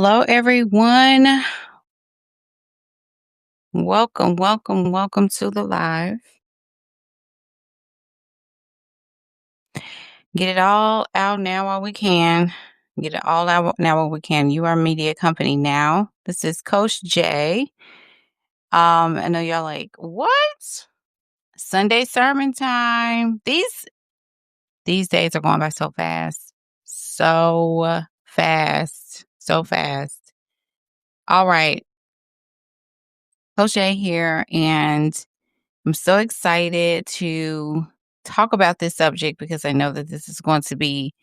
Hello, everyone. Welcome, welcome, welcome to the live. Get it all out now while we can. Get it all out now while we can. You are media company now. This is Coach Jay. I know y'all like, what? Sunday sermon time. These days are going by so fast. So fast. So fast. All right. Coach Jay here, and I'm so excited to talk about this subject because I know that this is going to be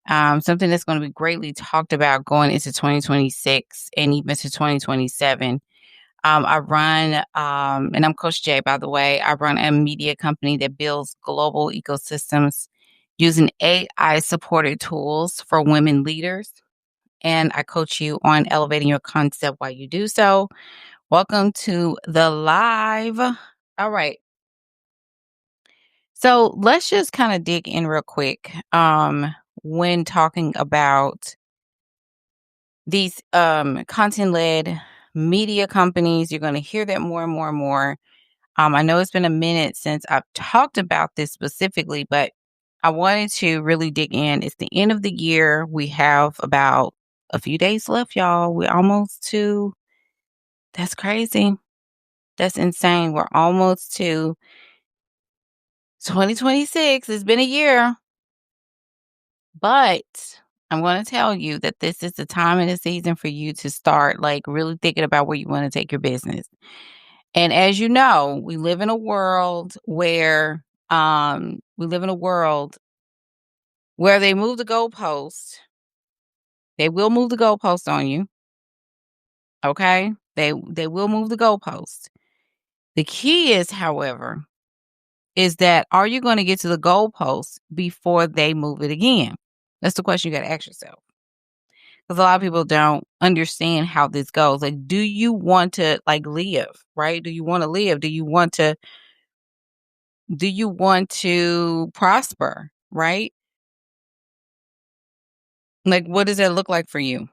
something that's going to be greatly talked about going into 2026 and even to 2027. I run, and I'm Coach Jay, by the way. I run a media company that builds global ecosystems using AI supported tools for women leaders. And I coach you on elevating your concept while you do so. Welcome to the live. All right. So let's just kind of dig in real quick when talking about these content led media companies. You're going to hear that more and more and more. I know it's been a minute since I've talked about this specifically, but I wanted to really dig in. It's the end of the year. We have about a few days left, y'all. We're almost to, that's crazy. That's insane. We're almost to 2026. It's been a year. But I'm going to tell you that this is the time and the season for you to start like really thinking about where you want to take your business. And as you know, we live in a world where they move the goalpost. They will move the goalpost on you. Okay? They will move the goalpost. The key is, however, is that are you going to get to the goalpost before they move it again? That's the question you got to ask yourself. Because a lot of people don't understand how this goes. Like, do you want to like live, right? Do you want to live? Do you want to prosper, right? Like, what does that look like for you?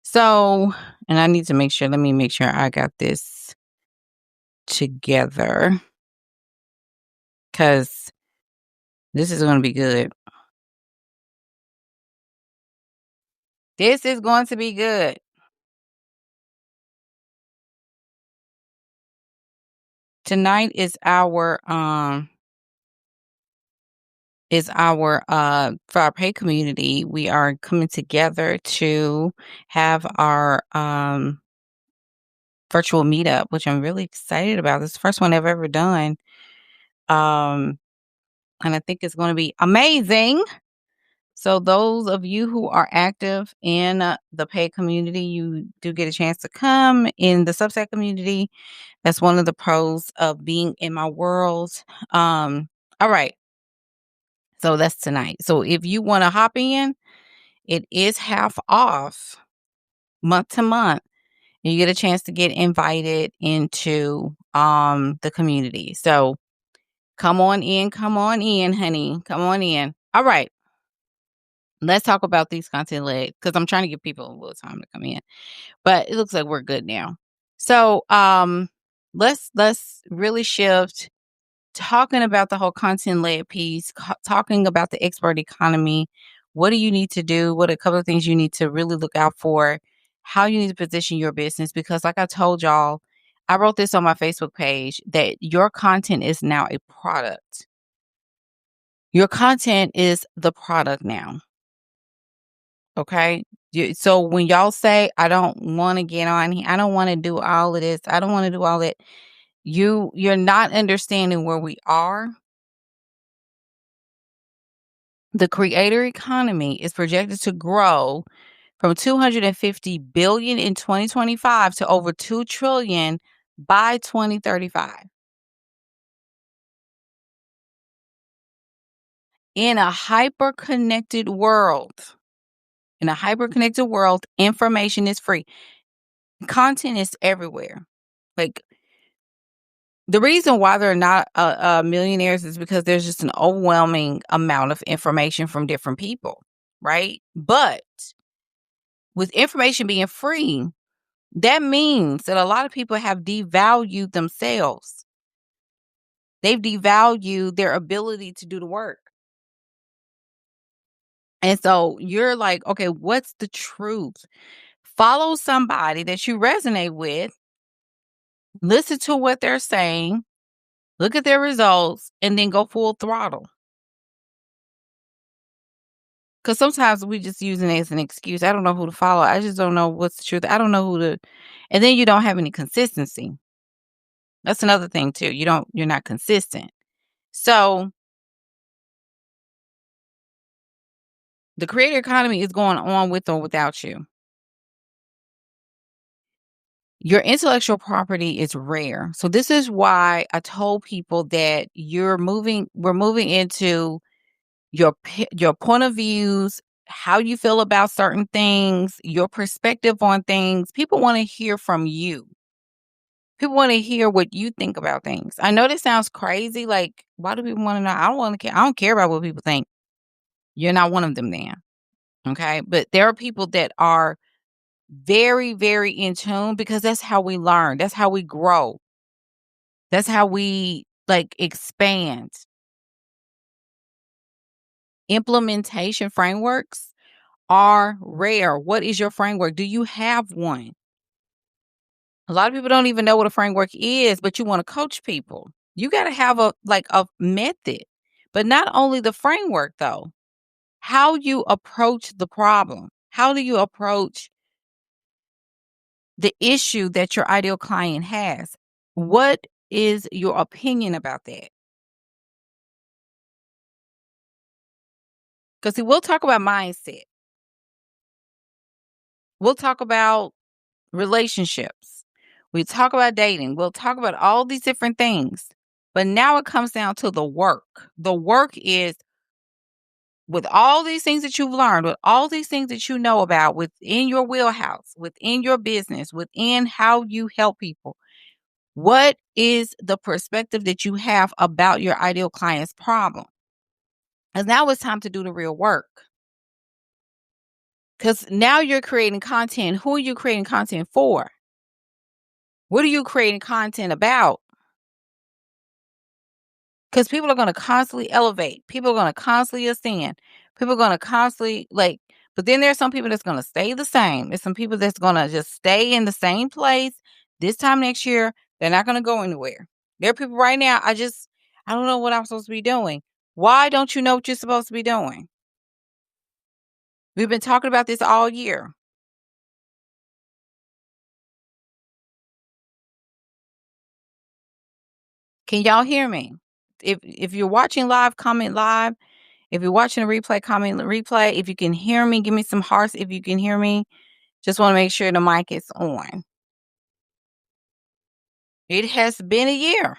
So, and I need to let me make sure I got this together because this is going to be good. This is going to be good. Tonight is our for our pay community. We are coming together to have our virtual meetup, which I'm really excited about. This is the first one I've ever done. And I think it's going to be amazing. So those of you who are active in the pay community, you do get a chance to come in the Substack community. That's one of the pros of being in my world. All right. So that's tonight. So if you want to hop in, it is half off month to month. And you get a chance to get invited into the community. So come on in, honey. Come on in. All right. Let's talk about these content led because I'm trying to give people a little time to come in. But it looks like we're good now. So let's really shift talking about the whole content led piece, talking about the expert economy. What do you need to do? What are a couple of things you need to really look out for? How you need to position your business? Because like I told y'all, I wrote this on my Facebook page that your content is now a product. Your content is the product now. Okay. So when y'all say, I don't want to get on here, I don't want to do all of this, I don't want to do all that, you're not understanding where we are. The creator economy is projected to grow from 250 billion in 2025 to over 2 trillion by 2035. In a hyper-connected world, information is free. Content is everywhere. Like, the reason why they're not millionaires is because there's just an overwhelming amount of information from different people. right? But with information being free, that means that a lot of people have devalued themselves. They've devalued their ability to do the work. And so you're like, okay, what's the truth? Follow somebody that you resonate with, listen to what they're saying, look at their results, and then go full throttle. Because sometimes we just using it as an excuse. I don't know who to follow. I just don't know what's the truth. I don't know who to, and then you don't have any consistency. That's another thing too. You're not consistent. So the creator economy is going on with or without you. Your intellectual property is rare. So this is why I told people that we're moving into your point of views, how you feel about certain things, your perspective on things. People want to hear from you. People want to hear what you think about things. I know this sounds crazy. Like, why do people want to know? I don't want to care. I don't care about what people think. You're not one of them then. Okay. But there are people that are very, very in tune because that's how we learn. That's how we grow. That's how we like expand. Implementation frameworks are rare. What is your framework? Do you have one? A lot of people don't even know what a framework is, but you want to coach people. You got to have a method. But not only the framework though, how you approach the problem. How do you approach the issue that your ideal client has? What is your opinion about that? Because see, we'll talk about mindset. We'll talk about relationships. We talk about dating. We'll talk about all these different things. But now it comes down to the work. The work is with all these things that you've learned, with all these things that you know about within your wheelhouse, within your business, within how you help people. What is the perspective that you have about your ideal client's problem? Because now it's time to do the real work. Because now you're creating content. Who are you creating content for? What are you creating content about? Because people are going to constantly elevate. People are going to constantly ascend. People are going to constantly but then there's some people that's going to stay the same. There's some people that's going to just stay in the same place. This time next year, they're not going to go anywhere. There are people right now, I don't know what I'm supposed to be doing. Why don't you know what you're supposed to be doing? We've been talking about this all year. Can y'all hear me? If you're watching live, comment live. If you're watching a replay, comment replay. If you can hear me, give me some hearts if you can hear me. Just want to make sure the mic is on. It has been a year.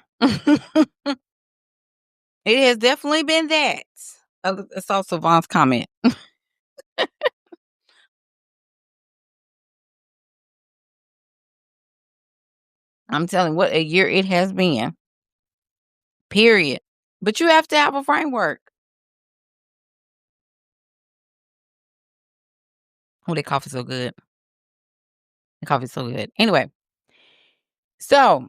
It has definitely been that. It's also Vaughn's comment. I'm telling what a year it has been. Period. But you have to have a framework. Oh, that coffee's so good. The coffee's so good. Anyway, so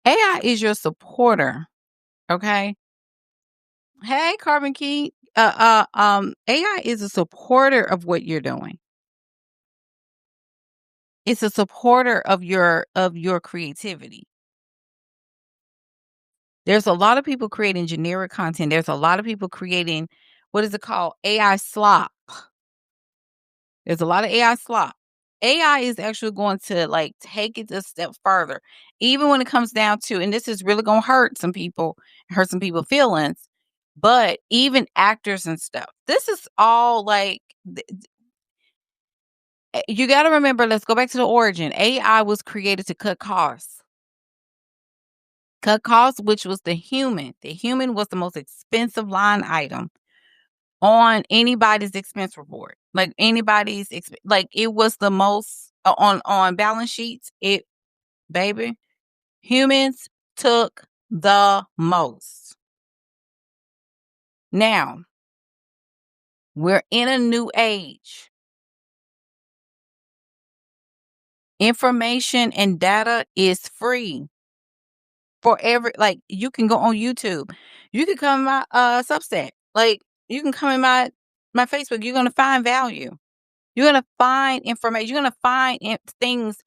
AI is your supporter. Okay. Hey, Carbon Key. AI is a supporter of what you're doing. It's a supporter of your creativity. There's a lot of people creating generic content. There's a lot of people creating, what is it called? AI slop. There's a lot of AI slop. AI is actually going to take it a step further. Even when it comes down to, and this is really going to hurt some people, hurt some people's feelings, but even actors and stuff. This is all you got to remember, let's go back to the origin. AI was created to cut costs. Cut costs, which was the human. The human was the most expensive line item on anybody's expense report. Like anybody's, it was the most on balance sheets. Baby, humans took the most. Now, we're in a new age. Information and data is free for you can go on YouTube. You can come in my Substack. Like you can come in my Facebook. You're gonna find value. You're gonna find information. You're gonna find things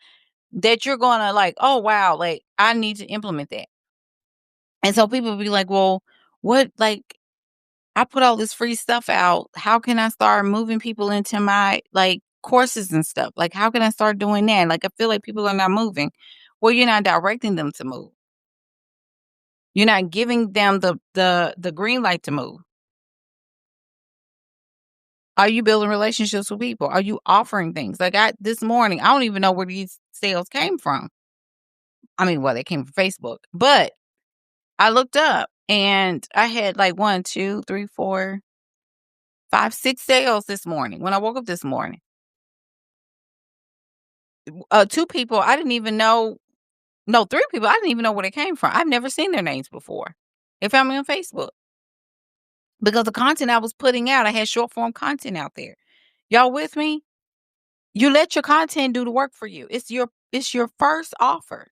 that you're gonna like, oh wow, like I need to implement that. And so people will be like, well, what like I put all this free stuff out. How can I start moving people into my like courses and stuff? Like, how can I start doing that? Like, I feel like people are not moving. Well, you're not directing them to move. You're not giving them the green light to move. Are you building relationships with people? Are you offering things? Like this morning, I don't even know where these sales came from. I mean, well, they came from Facebook, but I looked up and I had like 1, 2, 3, 4, 5, 6 sales this morning when I woke up this morning. 2 people I didn't even know. No, 3 people I didn't even know where they came from. I've never seen their names before. They found me on Facebook because the content I was putting out, I had short form content out there. Y'all with me? You let your content do the work for you. It's your first offer.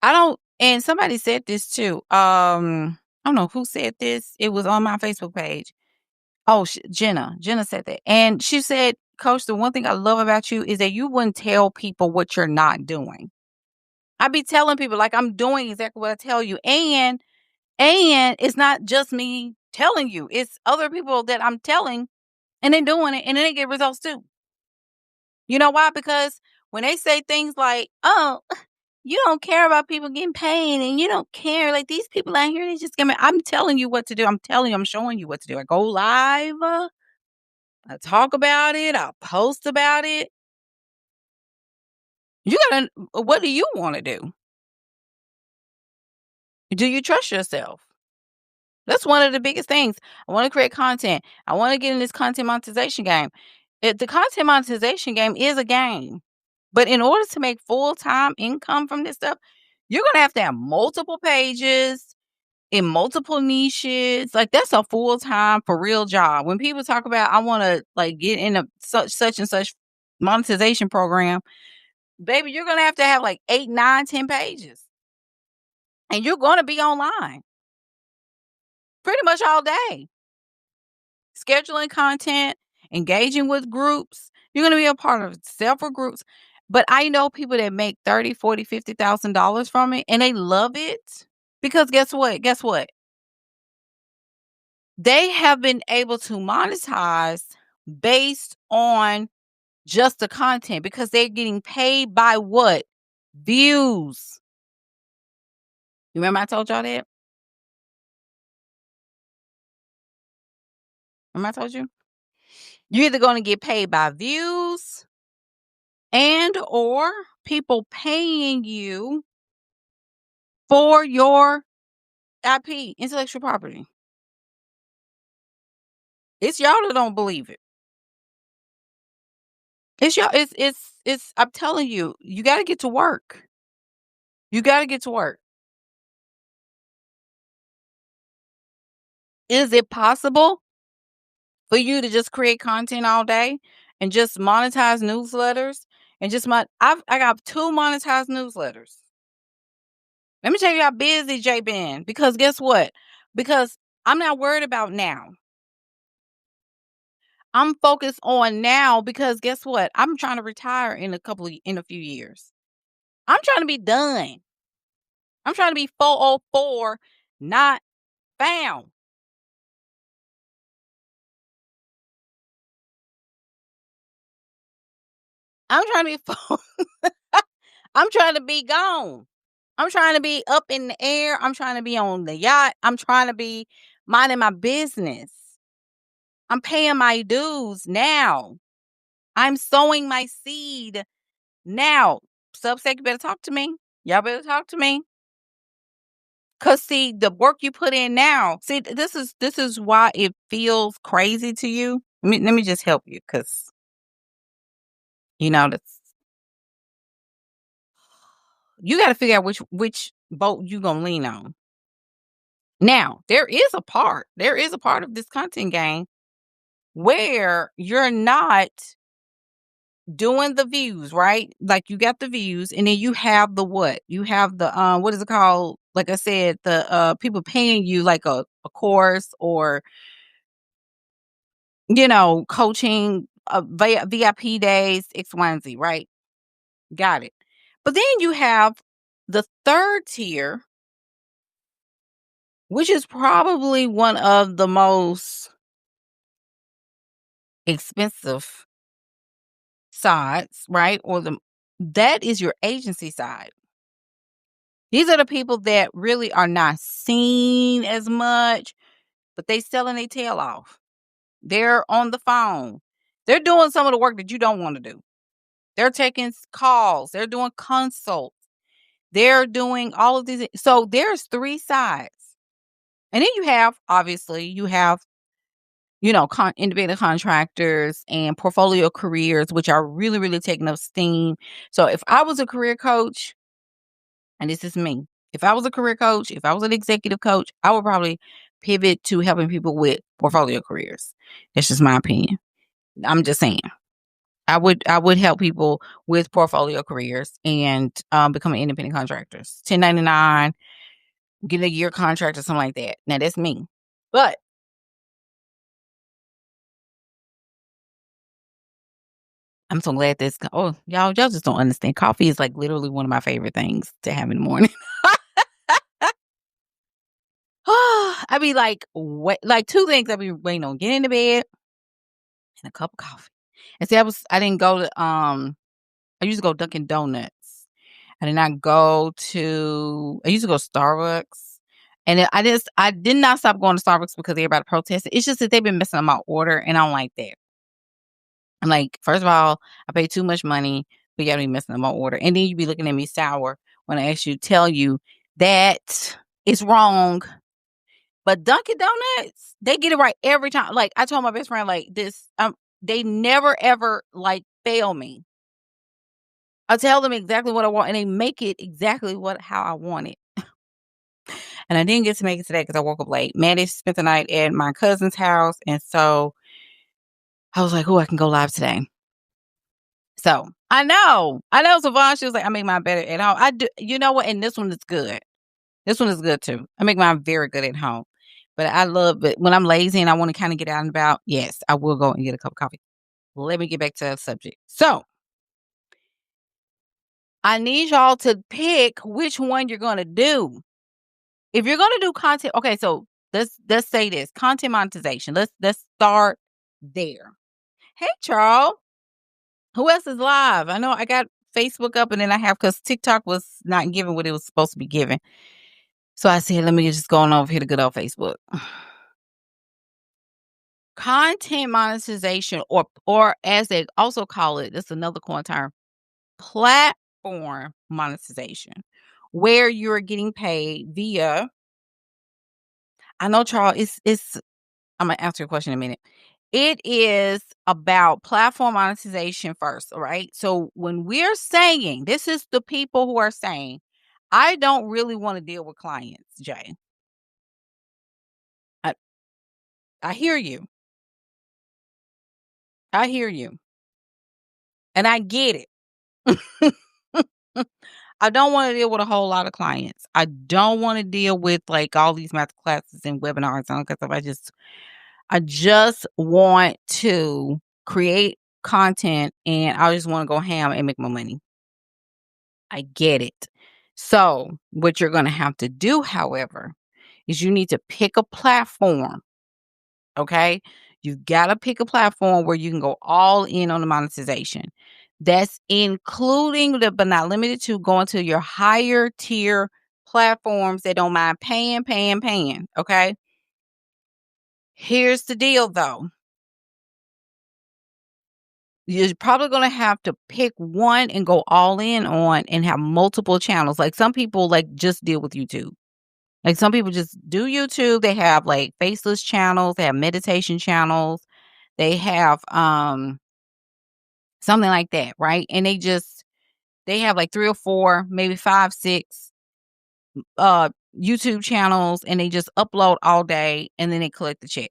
I don't and somebody said this too. I don't know who said this. It was on my Facebook page. Oh, Jenna. Jenna said that. And she said, Coach, the one thing I love about you is that you wouldn't tell people what you're not doing. I be telling people like I'm doing exactly what I tell you. And it's not just me telling you. It's other people that I'm telling and they're doing it and then they get results too. You know why? Because when they say things like, oh, you don't care about people getting paid and you don't care. Like these people out here, they just get me. I'm telling you what to do. I'm telling you, I'm showing you what to do. I go live. I talk about it. I post about it. You gotta, what do you want to do? Do you trust yourself? That's one of the biggest things. I want to create content. I want to get in this content monetization game. The content monetization game is a game. But in order to make full-time income from this stuff, you're going to have multiple pages in multiple niches. Like that's a full-time for real job. When people talk about, I want to like get in a such and such monetization program, baby, you're going to have like 8, 9, 10 pages. And you're going to be online pretty much all day. Scheduling content, engaging with groups. You're going to be a part of several groups. But I know people that make $30,000, $40,000, $50,000 from it and they love it because guess what? Guess what? They have been able to monetize based on just the content because they're getting paid by what? Views. You remember I told y'all that? Remember I told you? You're either going to get paid by views and or people paying you for your IP, intellectual property. It's y'all that don't believe it. It's y'all. It's. I'm telling you, you got to get to work. You got to get to work. Is it possible for you to just create content all day and just monetize newsletters and just I got 2 monetized newsletters. Let me tell you how busy Jay been because guess what? Because I'm not worried about now. I'm focused on now because guess what? I'm trying to retire in a few years. I'm trying to be done. I'm trying to be 404, not found. I'm trying to be I'm trying to be gone. I'm trying to be up in the air. I'm trying to be on the yacht. I'm trying to be minding my business. I'm paying my dues now. I'm sowing my seed now. Substack, you better talk to me. Y'all better talk to me. Cause see, the work you put in now, see, this is why it feels crazy to you. Let me just help you, cause that's you got to figure out which boat you gonna lean on. Now, there is a part of this content game where you're not doing the views, right? Like you got the views and then you have the what? You have the what is it called? Like I said, the people paying you like a course or coaching VIP days, X, Y, and Z, right? Got it. But then you have the third tier, which is probably one of the most expensive sides, right? That is your agency side. These are the people that really are not seen as much, but they selling their tail off. They're on the phone. They're doing some of the work that you don't want to do. They're taking calls. They're doing consults. They're doing all of these. So there's three sides. And then obviously, independent contractors and portfolio careers, which are really, really taking up steam. So if I was a career coach, and this is me, if I was a career coach, if I was an executive coach, I would probably pivot to helping people with portfolio careers. That's just my opinion. I'm just saying. I would help people with portfolio careers and becoming independent contractors. 1099, get a year contract or something like that. Now that's me. But I'm so glad y'all just don't understand. Coffee is like literally one of my favorite things to have in the morning. I be like, what? Like two things I be waiting on: getting into bed and a cup of coffee. And see, I didn't go to I used to go Dunkin' Donuts. I did not go to. I used to go Starbucks, and I did not stop going to Starbucks because everybody protested. It's just that they've been messing up my order, and I don't like that. I'm like, first of all, I pay too much money, but you gotta be messing up my order. And then you be looking at me sour when I actually tell you that it's wrong. But Dunkin' Donuts, they get it right every time. Like I told my best friend, like this, they never ever like fail me. I tell them exactly what I want, and they make it exactly how I want it. And I didn't get to make it today because I woke up late. Maddie spent the night at my cousin's house, and so I was like, "Oh, I can go live today." So I know. Savon, she was like, "I make mine better at home." I do. You know what? And this one is good. This one is good too. I make mine very good at home. But I love it when I'm lazy and I want to kind of get out and about. Yes, I will go and get a cup of coffee. Let me get back to the subject. So I need y'all to pick which one you're going to do. If you're going to do content, okay. So let's say this content monetization. Let's start there. Hey, Charles. Who else is live? I know I got Facebook up and then I have because TikTok was not giving what it was supposed to be giving. So I said, let me just go on over here to good old Facebook. Content monetization, or as they also call it, that's another coin term, platform monetization, where you're getting paid via. I know, Charles. It's. I'm gonna answer your question in a minute. It is about platform monetization first, all right? So when we're saying, this is the people who are saying, I don't really want to deal with clients, Jay. I, I hear you. I hear you. And I get it. I don't want to deal with a whole lot of clients. I don't want to deal with like all these master classes and webinars and all that stuff. I just want to create content and I just want to go ham and make my money. I get it. So, what you're going to have to do, however, is you need to pick a platform. Okay. You've got to pick a platform where you can go all in on the monetization. That's including but not limited to going to your higher tier platforms that don't mind paying. Okay. Here's the deal though. You're probably going to have to pick one and go all in on and have multiple channels. Like some people like just deal with YouTube. Like some people just do YouTube. They have like faceless channels, they have meditation channels, they have something like that, right? And they have like 3 or 4, maybe 5, 6 YouTube channels and they just upload all day and then they collect the checks.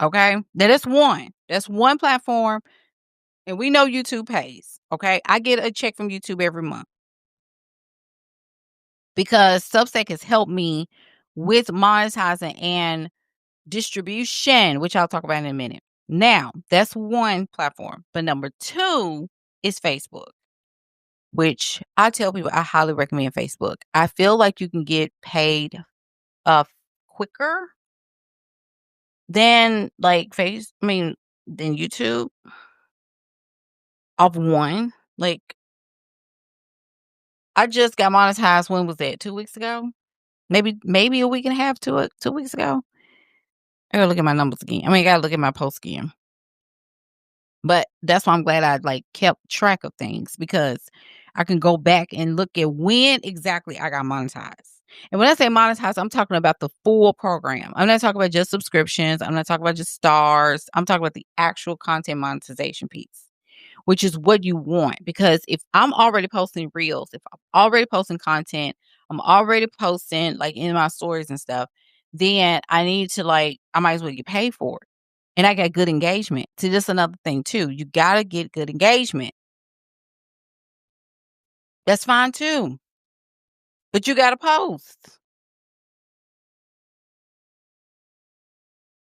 Okay? That's one. That's one platform. And we know YouTube pays. Okay? I get a check from YouTube every month because Substack has helped me with monetizing and distribution, which I'll talk about in a minute. Now, that's one platform. But number two is Facebook, which I tell people I highly recommend Facebook. I feel like you can get paid quicker than than YouTube off one. Like I just got monetized. When was that? 2 weeks ago? Maybe a week and a half to it. 2 weeks ago. I gotta look at my numbers again. I gotta look at my posts again. But that's why I'm glad I kept track of things because I can go back and look at when exactly I got monetized. And when I say monetized, I'm talking about the full program. I'm not talking about just subscriptions. I'm not talking about just stars. I'm talking about the actual content monetization piece, which is what you want. Because if I'm already posting reels, if I'm already posting content, I'm already posting in my stories and stuff, then I need to I might as well get paid for it. And I got good engagement. See, this is another thing too. You gotta get good engagement. That's fine too. But you gotta post.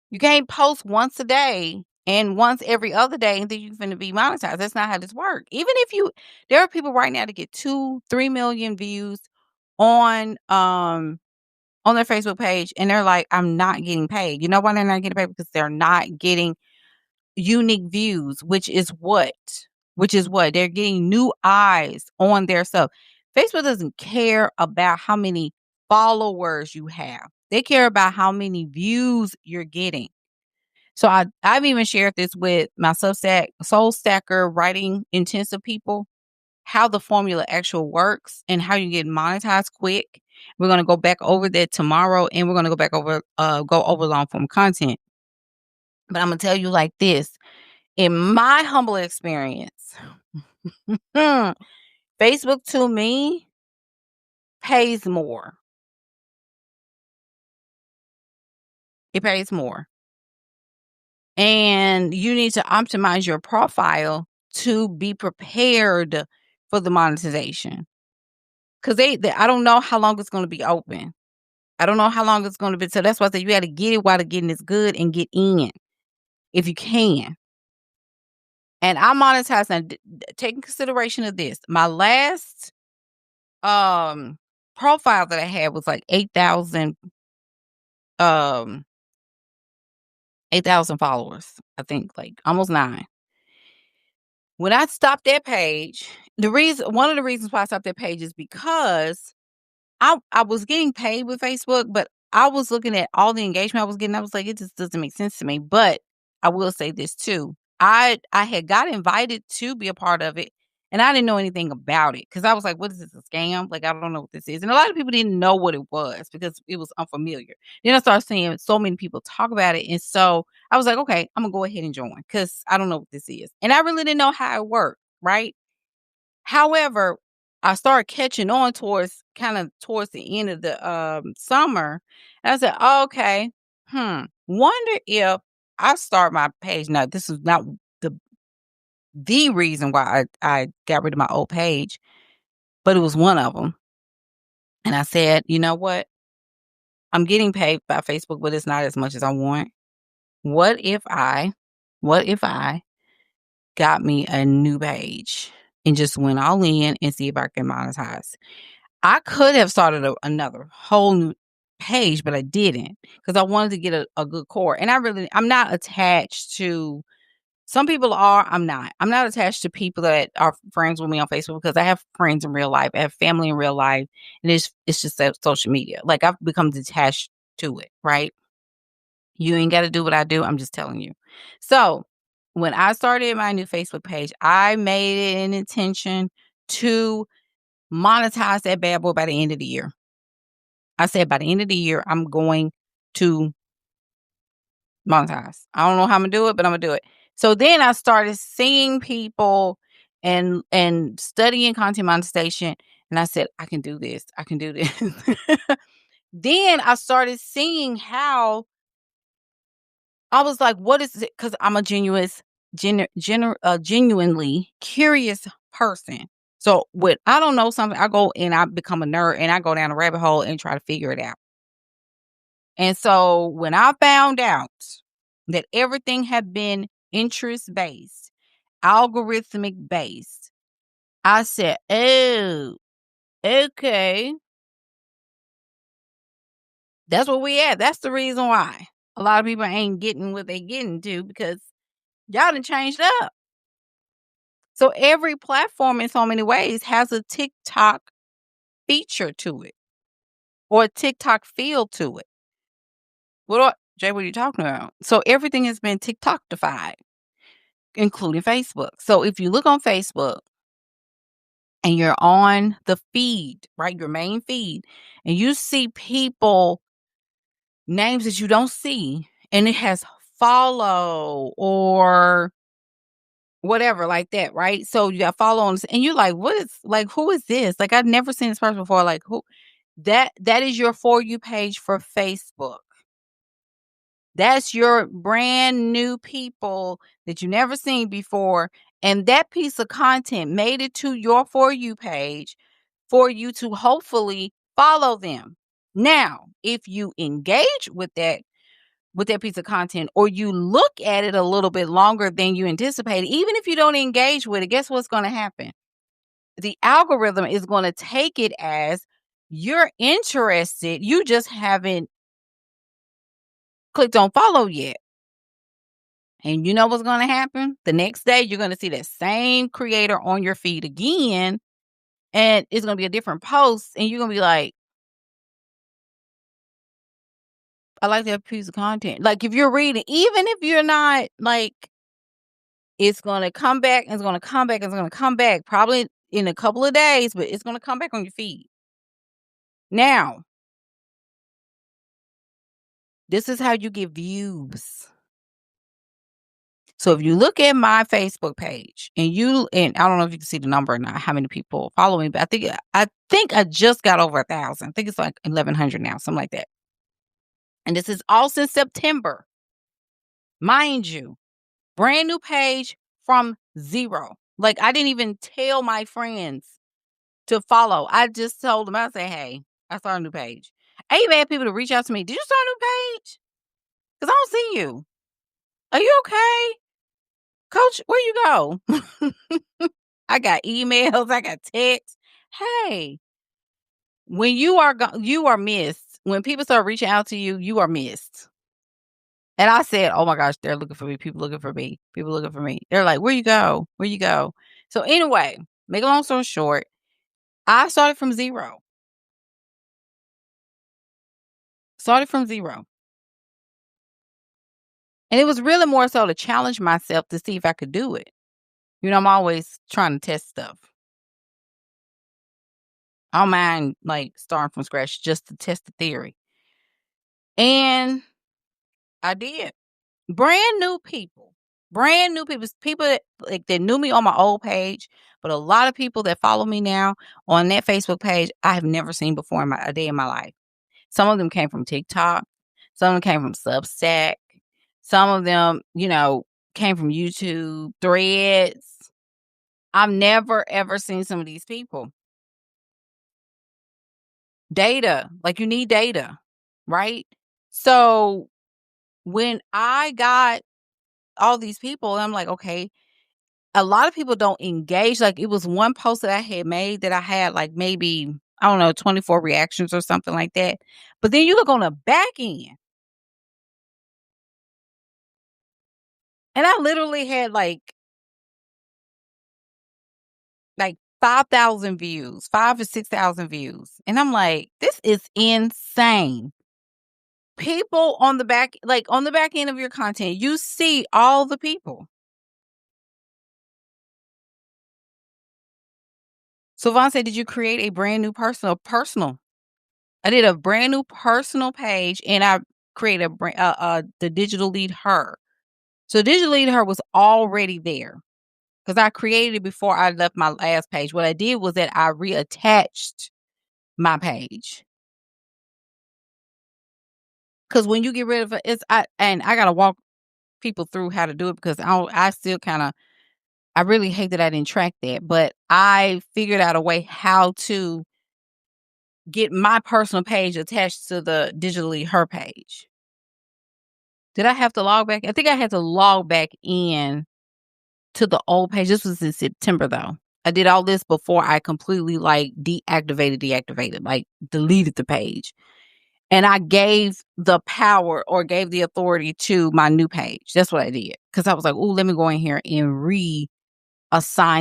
You can't post once a day and once every other day and then you're gonna be monetized. That's not how this works. Even if there are people right now to get 2-3 million views on their Facebook page and they're like, I'm not getting paid. You know why they're not getting paid? Because they're not getting unique views, which is what they're getting new eyes on their stuff. Facebook doesn't care about how many followers you have. They care about how many views you're getting. So I've even shared this with my Substack Soul Stacker writing intensive people, how the formula actually works and how you get monetized quick. We're going to go back over that tomorrow and we're going to go over long form content. But I'm going to tell you like this. In my humble experience, Facebook to me pays more. It pays more. And you need to optimize your profile to be prepared for the monetization. Because I don't know how long it's going to be open. I don't know how long it's going to be. So that's why I said you got to get it while the getting is good and get in if you can. And I monetize now. Taking consideration of this, my last profile that I had was 8,000 8,000 followers. I think almost 9. When I stopped that page, one of the reasons why I stopped that page is because I was getting paid with Facebook, but I was looking at all the engagement I was getting. I was like, it just doesn't make sense to me. But I will say this too. I had got invited to be a part of it and I didn't know anything about it because I was like, what is this, a scam? I don't know what this is. And a lot of people didn't know what it was because it was unfamiliar. Then I started seeing so many people talk about it. And so I was like, okay, I'm going to go ahead and join because I don't know what this is. And I really didn't know how it worked, right? However, I started catching on towards the end of the summer. And I said, oh, okay, wonder if I start my page. Now, this is not the reason why I got rid of my old page, but it was one of them. And I said, you know what? I'm getting paid by Facebook, but it's not as much as I want. What if I got me a new page and just went all in and see if I can monetize? I could have started another whole new page, but I didn't because I wanted to get a good core. And I'm not attached to, some people are, I'm not. I'm not attached to people that are friends with me on Facebook because I have friends in real life. I have family in real life. And it's just social media. I've become detached to it, right? You ain't got to do what I do. I'm just telling you. So when I started my new Facebook page, I made it an intention to monetize that bad boy by the end of the year. I said by the end of the year, I'm going to monetize. I don't know how I'm gonna do it, but I'm gonna do it. So then I started seeing people and studying content monetization. And I said, "I can do this. I can do this." Then I started seeing how I was like, "What is it?" Because I'm a genuinely curious person. So when I don't know something, I go and I become a nerd and I go down a rabbit hole and try to figure it out. And so when I found out that everything had been interest based, algorithmic based, I said, "Oh, okay, that's what we at. That's the reason why a lot of people ain't getting what they getting to because y'all done changed up." So every platform in so many ways has a TikTok feature to it or a TikTok feel to it. Jay, what are you talking about? So everything has been TikTokified, including Facebook. So if you look on Facebook and you're on the feed, right, your main feed, and you see people names that you don't see, and it has follow or whatever like that, right? So you got follow on, and you're like, what is like, who is this? Like, I've never seen this person before. Like, who? That is your For You page for Facebook. That's your brand new people that you never seen before. And that piece of content made it to your For You page for you to hopefully follow them. Now, if you engage with that piece of content or you look at it a little bit longer than you anticipated, even if you don't engage with it, guess what's going to happen? The algorithm is going to take it as you're interested. You just haven't clicked on follow yet. And you know what's going to happen? The next day, you're going to see that same creator on your feed again. And it's going to be a different post. And you're going to be like, I like that piece of content. Like if you're reading, even if you're not like, it's going to come back, and it's going to come back, and it's going to come back probably in a couple of days, but it's going to come back on your feed. Now, this is how you get views. So if you look at my Facebook page and I don't know if you can see the number or not, how many people follow me, but I think I just got over 1,000. I think it's like 1,100 now, something like that. And this is all since September. Mind you, brand new page from zero. Like I didn't even tell my friends to follow. I just told them, I say, hey, I started a new page. I even had people to reach out to me. Did you start a new page? Because I don't see you. Are you okay? Coach, where you go? I got emails, I got texts. Hey, when you are missed. When people start reaching out to you, you are missed. And I said, oh my gosh, they're looking for me. People looking for me. People looking for me. They're like, where you go? Where you go? So anyway, make a long story short, I started from zero. Started from zero. And it was really more so to challenge myself to see if I could do it. You know, I'm always trying to test stuff. I don't mind like starting from scratch just to test the theory. And I did. Brand new people. Brand new people. People that like that knew me on my old page, but a lot of people that follow me now on that Facebook page, I have never seen before in a day in my life. Some of them came from TikTok. Some of them came from Substack. Some of them, came from YouTube, Threads. I've never ever seen some of these people. Data, like you need data, right? So when I got all these people, I'm like, okay, a lot of people don't engage. Like it was one post that I had made that I had like maybe, I don't know, 24 reactions or something like that. But then you look on the back end, and I literally had like 5,000 views, 5 or 6,000 views. And I'm like, this is insane. People on the back, like on the back end of your content, you see all the people. So Vaughn said, did you create a brand new personal? I did a brand new personal page and I created the digital lead her. So digital lead her was already there. because I created it before I left my last page. What I did was that I reattached my page. Because when you get rid of it, I gotta walk people through how to do it because I still kinda I really hate that I didn't track that, but I figured out a way how to get my personal page attached to the digitally her page. Did I have to log back? I think I had to log back in to the old page. This was in September though. I did all this before I completely like deactivated, like deleted the page. And I gave the power or gave the authority to my new page. That's what I did. Cause I was like, oh, let me go in here and reassign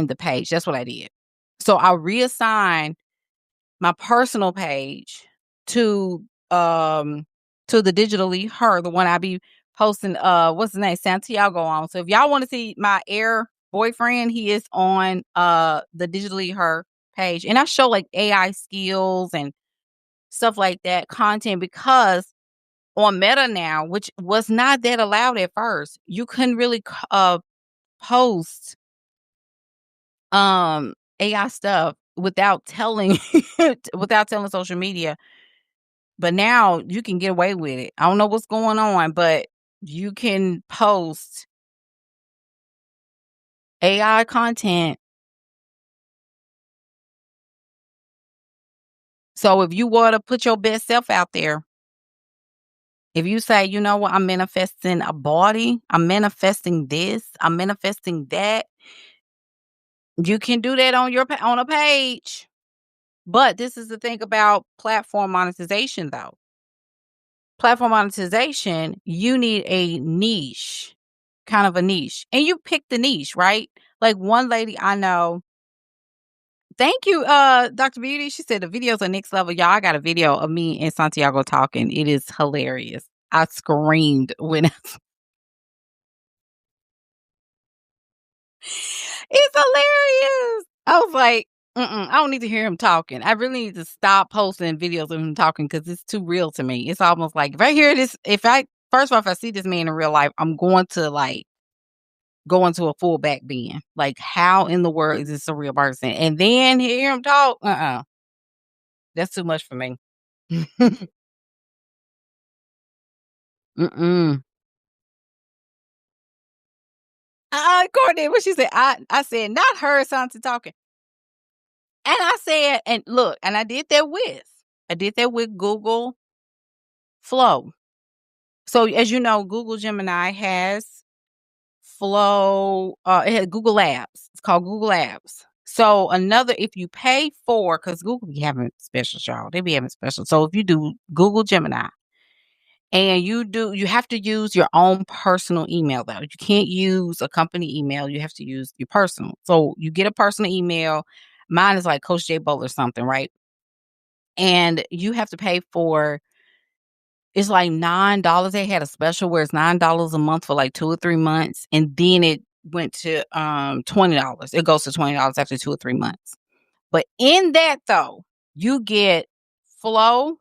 the page. That's what I did. So I reassigned my personal page to um to the digitally her, the one I be posting what's his name? Santiago on. So if y'all want to see my air boyfriend, he is on the digitally her page. And I show like AI skills and stuff like that content because on Meta now, which was not that allowed at first, you couldn't really post AI stuff without telling without telling social media. But now you can get away with it. I don't know what's going on, but you can post AI content. So if you were to put your best self out there, if you say, you know what, I'm manifesting a body, I'm manifesting this, I'm manifesting that, you can do that on on a page. But this is the thing about platform monetization though. Platform monetization, you need a niche, kind of a niche. And you pick the niche, right? Like one lady I know, thank you, Dr. Beauty. She said the videos are next level. Y'all, I got a video of me and Santiago talking. It is hilarious. I screamed when it's hilarious. I was like, I don't need to hear him talking. I really need to stop posting videos of him talking because it's too real to me. It's almost like if I hear this, first of all, if I see this man in real life, I'm going to like go into a full back bend. Like, how in the world is this a real person? And then hear him talk, that's too much for me. Mm-mm. Courtney, what she said, I said, not her, Santi talking. And I said, and look, and I did that with Google Flow. So as you know, Google Gemini has Flow, it has Google Labs. It's called Google Labs. So if you pay for, because Google be having specials, y'all. They be having specials. So if you do Google Gemini and you have to use your own personal email though. You can't use a company email. You have to use your personal. So you get a personal email. Mine is like Coach J Bowl or something, right? And you have to pay for it's like $9. They had a special where it's $9 a month for like 2 or 3 months, and then it went to, $20. It goes to $20 after 2 or 3 months. But in that though, you get Flow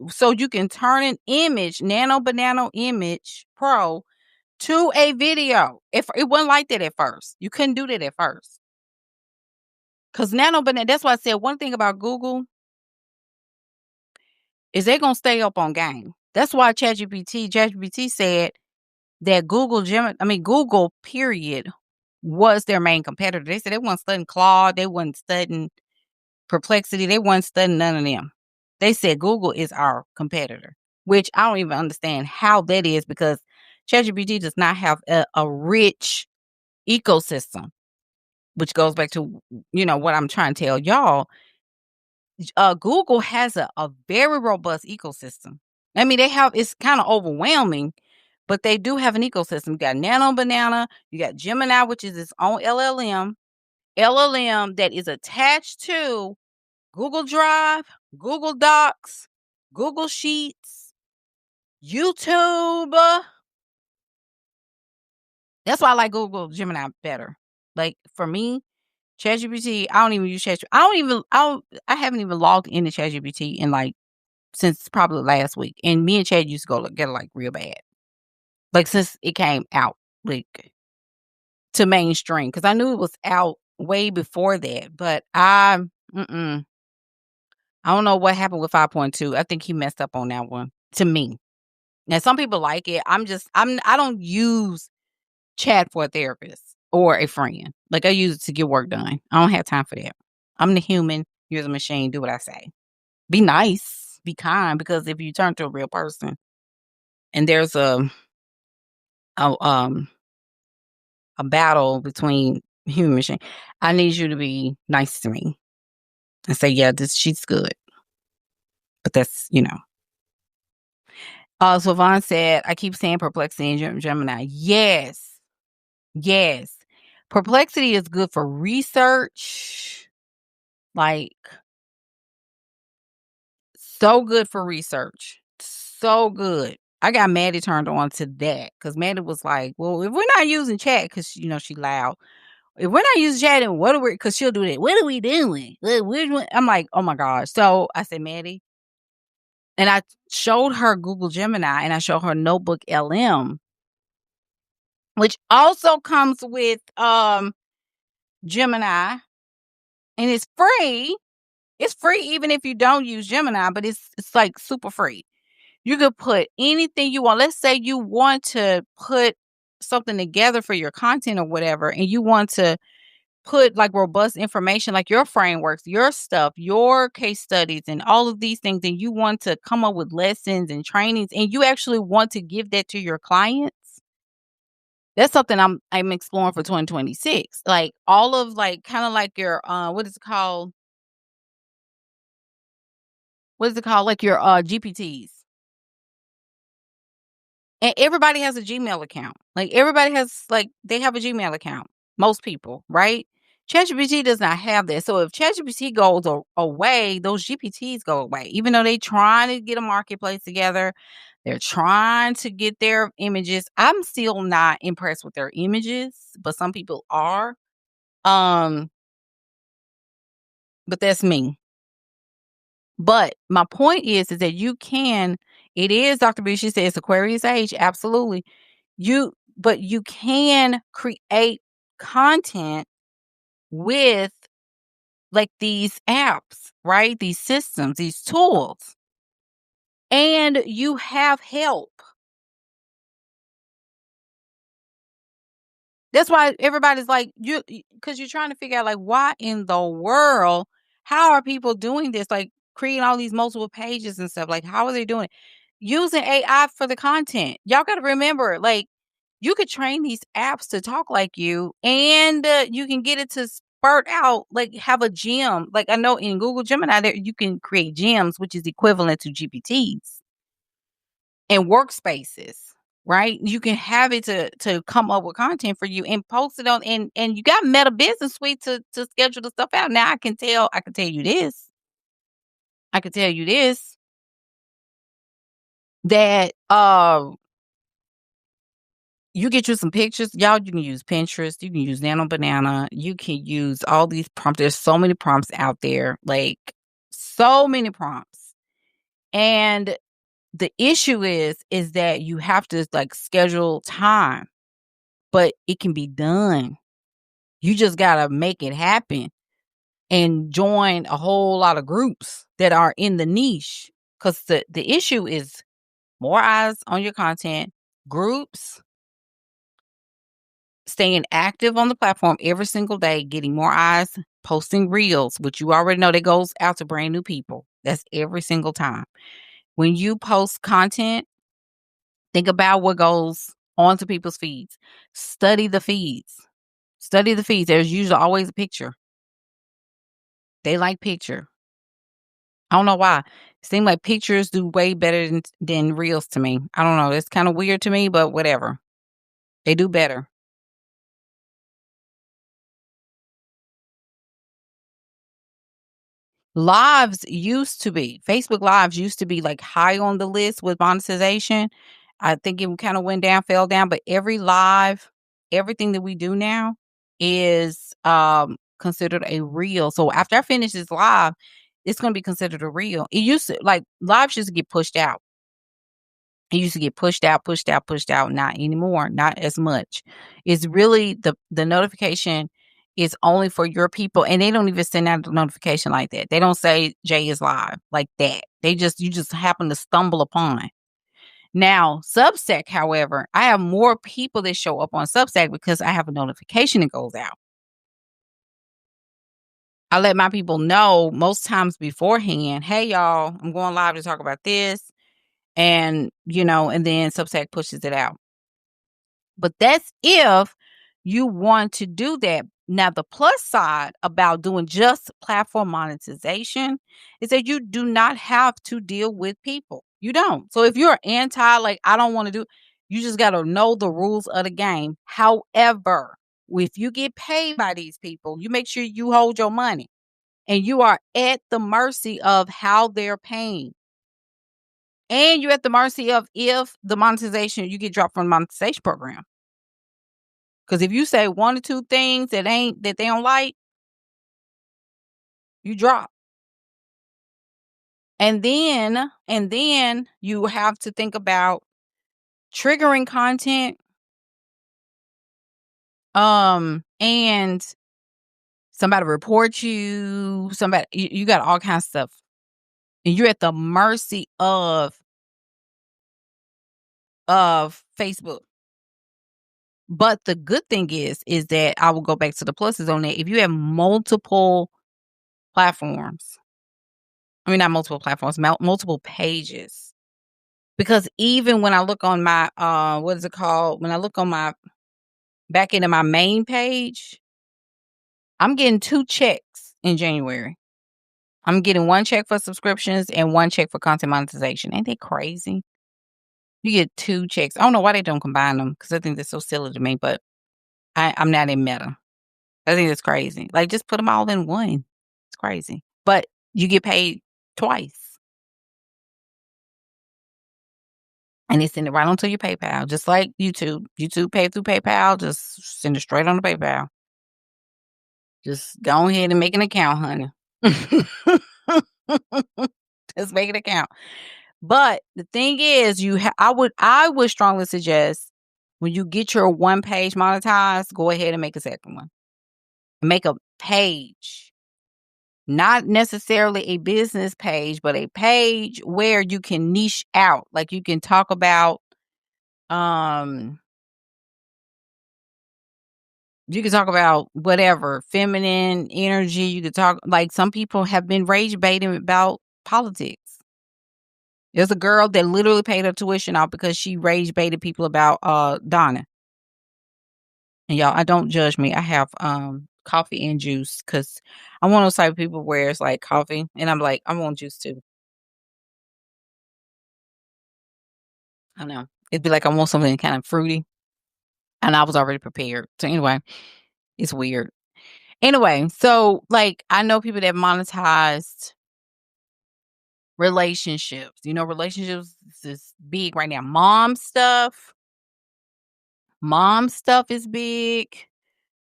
so you can turn an image, Nano Banana Image Pro, to a video. If it wasn't like that at first. You couldn't do that at first. 'Cause Nano Banana, that's why I said one thing about Google is they gonna stay up on game. That's why ChatGPT said that Google period was their main competitor. They said they weren't studying Claude, they wasn't studying Perplexity, they weren't studying none of them. They said Google is our competitor, which I don't even understand how that is because ChatGPT does not have a rich ecosystem, which goes back to what I'm trying to tell y'all. Google has a very robust ecosystem. I mean, it's kind of overwhelming, but they do have an ecosystem. You got Nano Banana, you got Gemini, which is its own LLM that is attached to Google Drive, Google Docs, Google Sheets, YouTube. That's why I like Google Gemini better. Like for me, ChatGPT, I don't even use ChatGPT. I haven't even logged into ChatGPT in like since probably last week. And me and Chad used to go together like real bad. Like since it came out, like to mainstream because I knew it was out way before that. But I don't know what happened with 5.2. I think he messed up on that one to me. Now some people like it. I don't use chat for a therapist or a friend. Like I use it to get work done. I don't have time for that. I'm the human. You're the machine. Do what I say. Be nice. Be kind. Because if you turn to a real person and there's a um a battle between human and machine, I need you to be nice to me and say, yeah, she's good. But that's, So Vaughn said, I keep saying perplexity in Gemini. Yes. Yes. Perplexity is good for research. Like, so good for research. So good. I got Maddie turned on to that because Maddie was like, well, if we're not using chat, because, she loud. If we're not using chat, then what are we, because she'll do that. What are we doing? I'm like, oh my gosh. So I said, Maddie, and I showed her Google Gemini and I showed her Notebook LM, which also comes with Gemini, and it's free. It's free even if you don't use Gemini, but it's like super free. You could put anything you want. Let's say you want to put something together for your content or whatever, and you want to put like robust information, like your frameworks, your stuff, your case studies, and all of these things, and you want to come up with lessons and trainings, and you actually want to give that to your clients. That's something I'm exploring for 2026. Like all of like kind of like your what is it called? What is it called? Like your GPTs. And everybody has a Gmail account. Like everybody has they have a Gmail account. Most people, right? ChatGPT does not have that. So if ChatGPT goes away, those GPTs go away. Even though they trying to get a marketplace together, they're trying to get their images. I'm still not impressed with their images, but some people are. But that's me. But my point is that it is Dr. B, she says Aquarius age, absolutely. But you can create content with like these apps, right? These systems, these tools. And you have help. That's why everybody's like, because you're trying to figure out like, why in the world, how are people doing this? Like creating all these multiple pages and stuff. Like, how are they doing it? Using AI for the content. Y'all got to remember, like, you could train these apps to talk like you, and you can get it to spurt out, like have a gem. Like I know in Google Gemini, there you can create gems, which is equivalent to GPTs and workspaces. Right, you can have it to come up with content for you and post it on, and you got Meta Business Suite to schedule the stuff out. Now I can tell you this. I can tell you this that you get you some pictures, y'all. You can use Pinterest, you can use Nano Banana, you can use all these prompts. There's so many prompts out there, like so many prompts, and the issue is that you have to like schedule time, but it can be done. You just gotta make it happen and join a whole lot of groups that are in the niche. Because the issue is more eyes on your content, groups, staying active on the platform every single day, getting more eyes, posting reels, which you already know that goes out to brand new people. That's every single time. When you post content, think about what goes onto people's feeds. Study the feeds. Study the feeds. There's usually always a picture. They like picture. I don't know why. It seems like pictures do way better than reels to me. I don't know. It's kind of weird to me, but whatever. They do better. Facebook Lives used to be like high on the list with monetization. I think it kind of went down, fell down, but everything that we do now is considered a reel. So after I finish this live, it's going to be considered a reel. It used to, like, lives used to get pushed out. It used to get pushed out, pushed out, pushed out, not anymore, not as much. It's really the notification is only for your people, and they don't even send out a notification like that. They don't say Jay is live like that. You just happen to stumble upon. Now, Substack, however, I have more people that show up on Substack because I have a notification that goes out. I let my people know most times beforehand, "Hey, y'all, I'm going live to talk about this." And, and then Substack pushes it out. But that's if you want to do that. Now, the plus side about doing just platform monetization is that you do not have to deal with people. You don't. So if you're anti, like, I don't want to do, you just got to know the rules of the game. However, if you get paid by these people, you make sure you hold your money and you are at the mercy of how they're paying. And you're at the mercy of if the monetization, you get dropped from the monetization program. Because if you say one or two things that they don't like, you drop. And then you have to think about triggering content. And somebody reports you, you got all kinds of stuff. And you're at the mercy of Facebook. But the good thing is that I will go back to the pluses on that. If you have multiple platforms, I mean, not multiple platforms, multiple pages. Because even when I look on my, what is it called? When I look on my back into my main page, I'm getting 2 checks in January. I'm getting 1 check for subscriptions and 1 check for content monetization. Ain't that crazy? You get 2 checks. I don't know why they don't combine them because I think that's so silly to me, but I'm not in Meta. I think that's crazy. Like, just put them all in one. It's crazy. But you get paid twice. And they send it right onto your PayPal, just like YouTube. YouTube pay through PayPal, just send it straight on the PayPal. Just go ahead and make an account, honey. Just make an account. But the thing is, I would strongly suggest when you get your one page monetized, go ahead and make a second one. Make a page. Not necessarily a business page, but a page where you can niche out. Like you can talk about you can talk about whatever, feminine energy. You could talk, like, some people have been rage baiting about politics. There's a girl that literally paid her tuition off because she rage baited people about Donna. And y'all, I don't judge me. I have coffee and juice because I'm one of those type of people where it's like coffee and I'm like, I want juice too. I don't know. It'd be like I want something kind of fruity. And I was already prepared. So anyway, it's weird. Anyway, so like I know people that monetized relationships. Relationships is big right now. Mom stuff is big.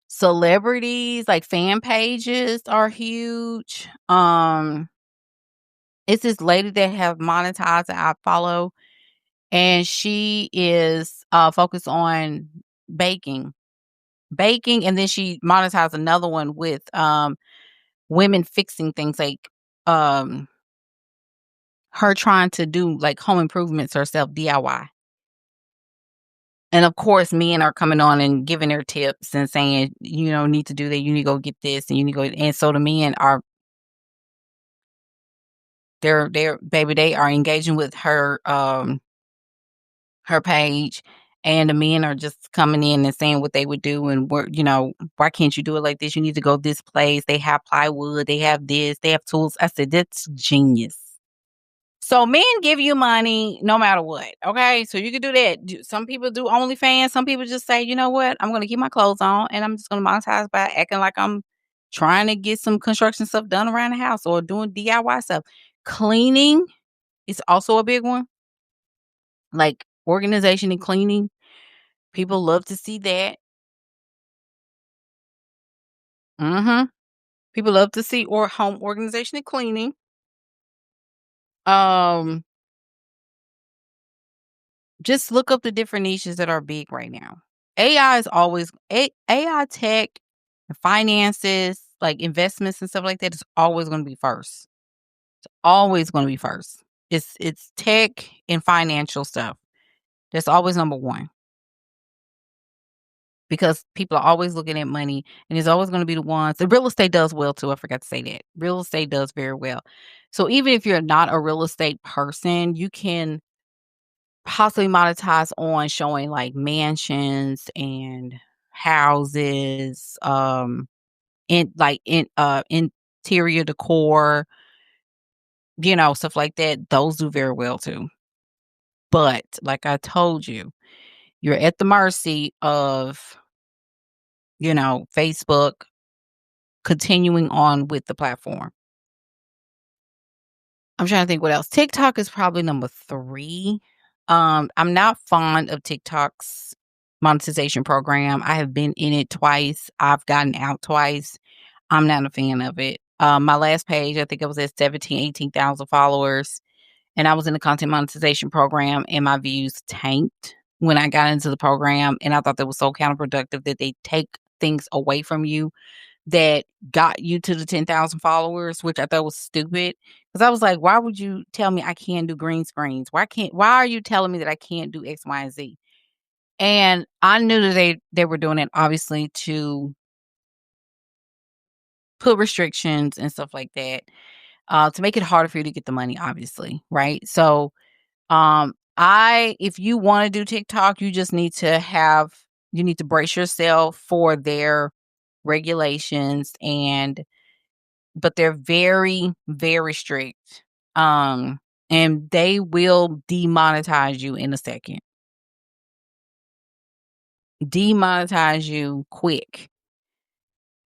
Celebrities, like fan pages are huge. It's this lady that have monetized that I follow, and she is focused on baking. And then she monetized another one with women fixing things like um her trying to do like home improvements herself, DIY. And of course, men are coming on and giving their tips and saying, need to do that. You need to go get this, and you need to go. And so the men are, they are engaging with her page, and the men are just coming in and saying what they would do, and why can't you do it like this? You need to go this place. They have plywood. They have this. They have tools. I said, that's genius. So men give you money no matter what, okay? So you can do that. Some people do OnlyFans. Some people just say, you know what? I'm going to keep my clothes on, and I'm just going to monetize by acting like I'm trying to get some construction stuff done around the house or doing DIY stuff. Cleaning is also a big one, like organization and cleaning. People love to see that. People love to see home organization and cleaning. Um, Just look up the different niches that are big right now. AI is always AI tech, finances, like investments and stuff like that is always gonna be first. Always gonna be first. It's tech and financial stuff. That's always number 1 because people are always looking at money, and it's always gonna be the ones the real estate does well too, I forgot to say that. Real estate does very well. So even if you're not a real estate person, you can possibly monetize on showing, like, mansions and houses, interior decor, stuff like that. Those do very well too. But, like I told you, you're at the mercy of, Facebook continuing on with the platform. I'm trying to think what else. TikTok is probably number 3. I'm not fond of TikTok's monetization program. I have been in it twice. I've gotten out twice. I'm not a fan of it. My last page, I think it was at 18,000 followers, and I was in the content monetization program, and my views tanked when I got into the program, and I thought that was so counterproductive that they take things away from you that got you to the 10,000 followers, which I thought was stupid. Because I was like, "Why would you tell me I can't do green screens? Why are you telling me that I can't do X, Y, and Z?" And I knew that they were doing it obviously to put restrictions and stuff like that, to make it harder for you to get the money, obviously, right? So, I if you wanna do TikTok, you need to brace yourself for their regulations but they're very, very strict. And they will demonetize you in a second. Demonetize you quick.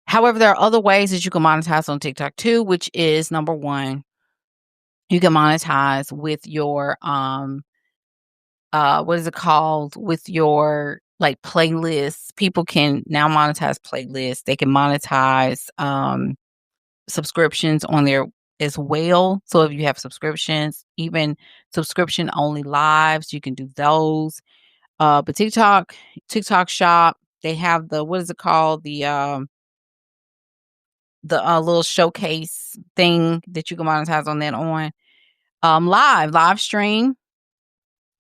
However, there are other ways that you can monetize on TikTok too, which is number 1, you can monetize with your what is it called? With your like playlists. People can now monetize playlists. They can monetize subscriptions on there as well. So if you have subscriptions, even subscription only lives, you can do those. But TikTok Shop, they have the what is it called? The little showcase thing that you can monetize on that on. Live stream.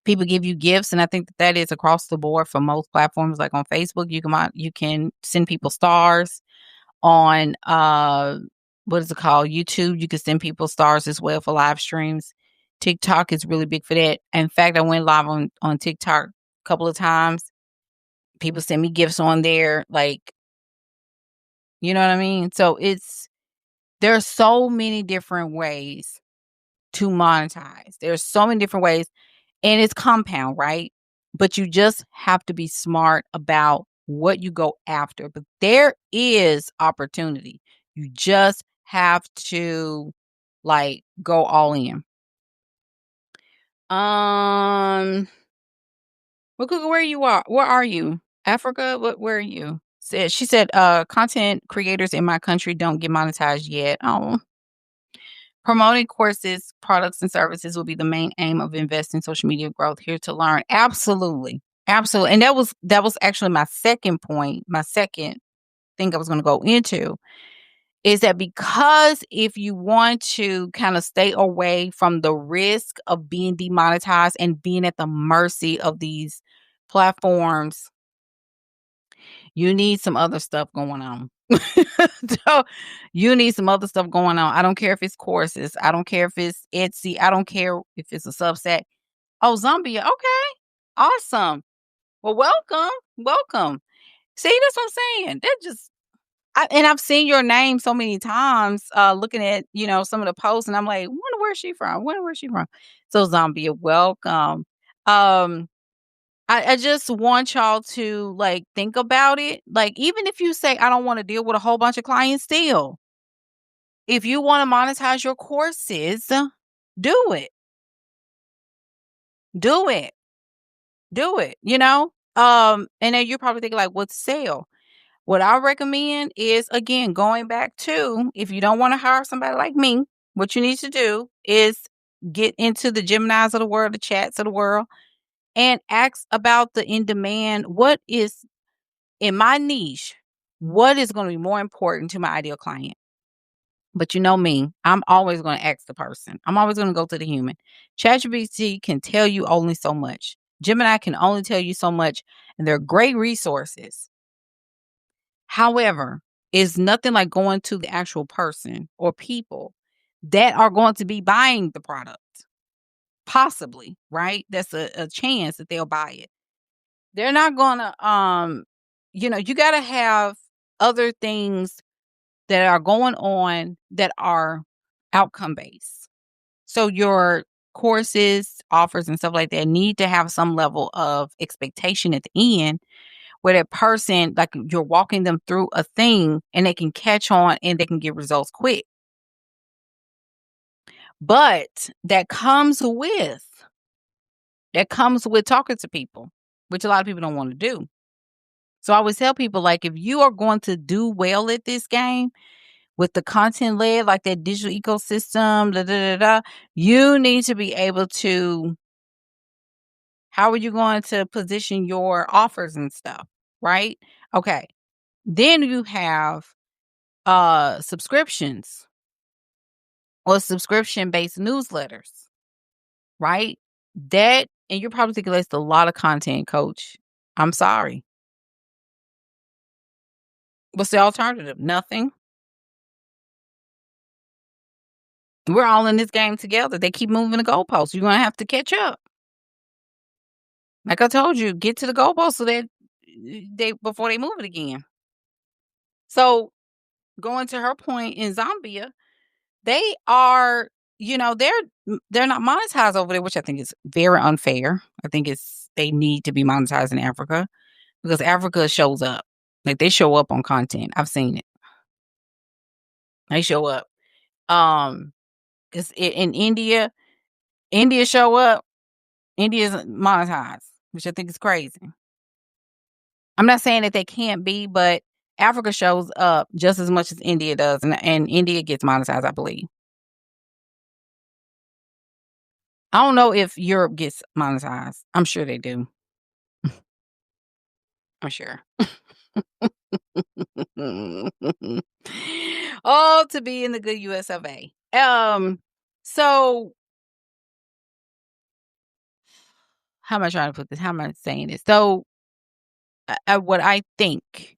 People give you gifts, and I think that is across the board for most platforms. Like on Facebook, you can send people stars. On what is it called? YouTube, you can send people stars as well for live streams. TikTok is really big for that. In fact, I went live on TikTok a couple of times. People send me gifts on there, like, you know what I mean? So there are so many different ways to monetize. There's so many different ways, and it's compound, right? But you just have to be smart about what you go after. But there is opportunity. You just have to like go all in. Well, Google, where are you? Africa? Where are you? She said, content creators in my country don't get monetized yet. Oh, promoting courses, products, and services will be the main aim of investing social media growth. Here to learn. Absolutely. Absolutely. And that was actually my second point, my second thing I was going to go into is that because if you want to kind of stay away from the risk of being demonetized and being at the mercy of these platforms, you need some other stuff going on. So you need some other stuff going on. I don't care if it's courses. I don't care if it's Etsy. I don't care if it's a Substack. Oh, Zambia. Okay. Awesome. Well, welcome. Welcome. See, that's what I'm saying. And I've seen your name so many times, looking at, some of the posts, and I'm like, wonder where she from? Wonder where she from? So Zambia, welcome. Um, I just want y'all to like think about it. Like, even if you say I don't want to deal with a whole bunch of clients still, if you want to monetize your courses, do it. Do it. Do it, and then you're probably thinking like, what's sale? What I recommend is, again, going back to if you don't want to hire somebody like me, what you need to do is get into the Geminis of the world, the chats of the world, and ask about the in demand. What is in my niche? What is going to be more important to my ideal client? But you know me, I'm always going to ask the person. I'm always going to go to the human. ChatGPT can tell you only so much. Gemini can only tell you so much, and they're great resources. However, it's nothing like going to the actual person or people that are going to be buying the product. Possibly, right? That's a chance that they'll buy it. They're not gonna, you gotta have other things that are going on that are outcome based. So your courses, offers, and stuff like that need to have some level of expectation at the end where that person, like you're walking them through a thing and they can catch on and they can get results quick. But that comes with talking to people, which a lot of people don't want to do. So I always tell people, like, if you are going to do well at this game with the content led, like that digital ecosystem, you need to be able to, how are you going to position your offers and stuff, right? Okay. Then you have subscriptions or subscription based newsletters, right? That, and you're probably thinking that's a lot of content, coach. I'm sorry. What's the alternative? Nothing. We're all in this game together. They keep moving the goalposts. You're gonna have to catch up. Like I told you, get to the goalpost so that they before they move it again. So going to her point in Zambia, they are, they're not monetized over there, which I think is very unfair. I think they need to be monetized in Africa because Africa shows up. Like they show up on content. I've seen it. They show up. Because in India show up. India's monetized, which I think is crazy. I'm not saying that they can't be, but Africa shows up just as much as India does, and India gets monetized, I believe. I don't know if Europe gets monetized. I'm sure they do. I'm sure. Oh, to be in the good US of A. So how am I trying to put this? How am I saying this? So, what I think,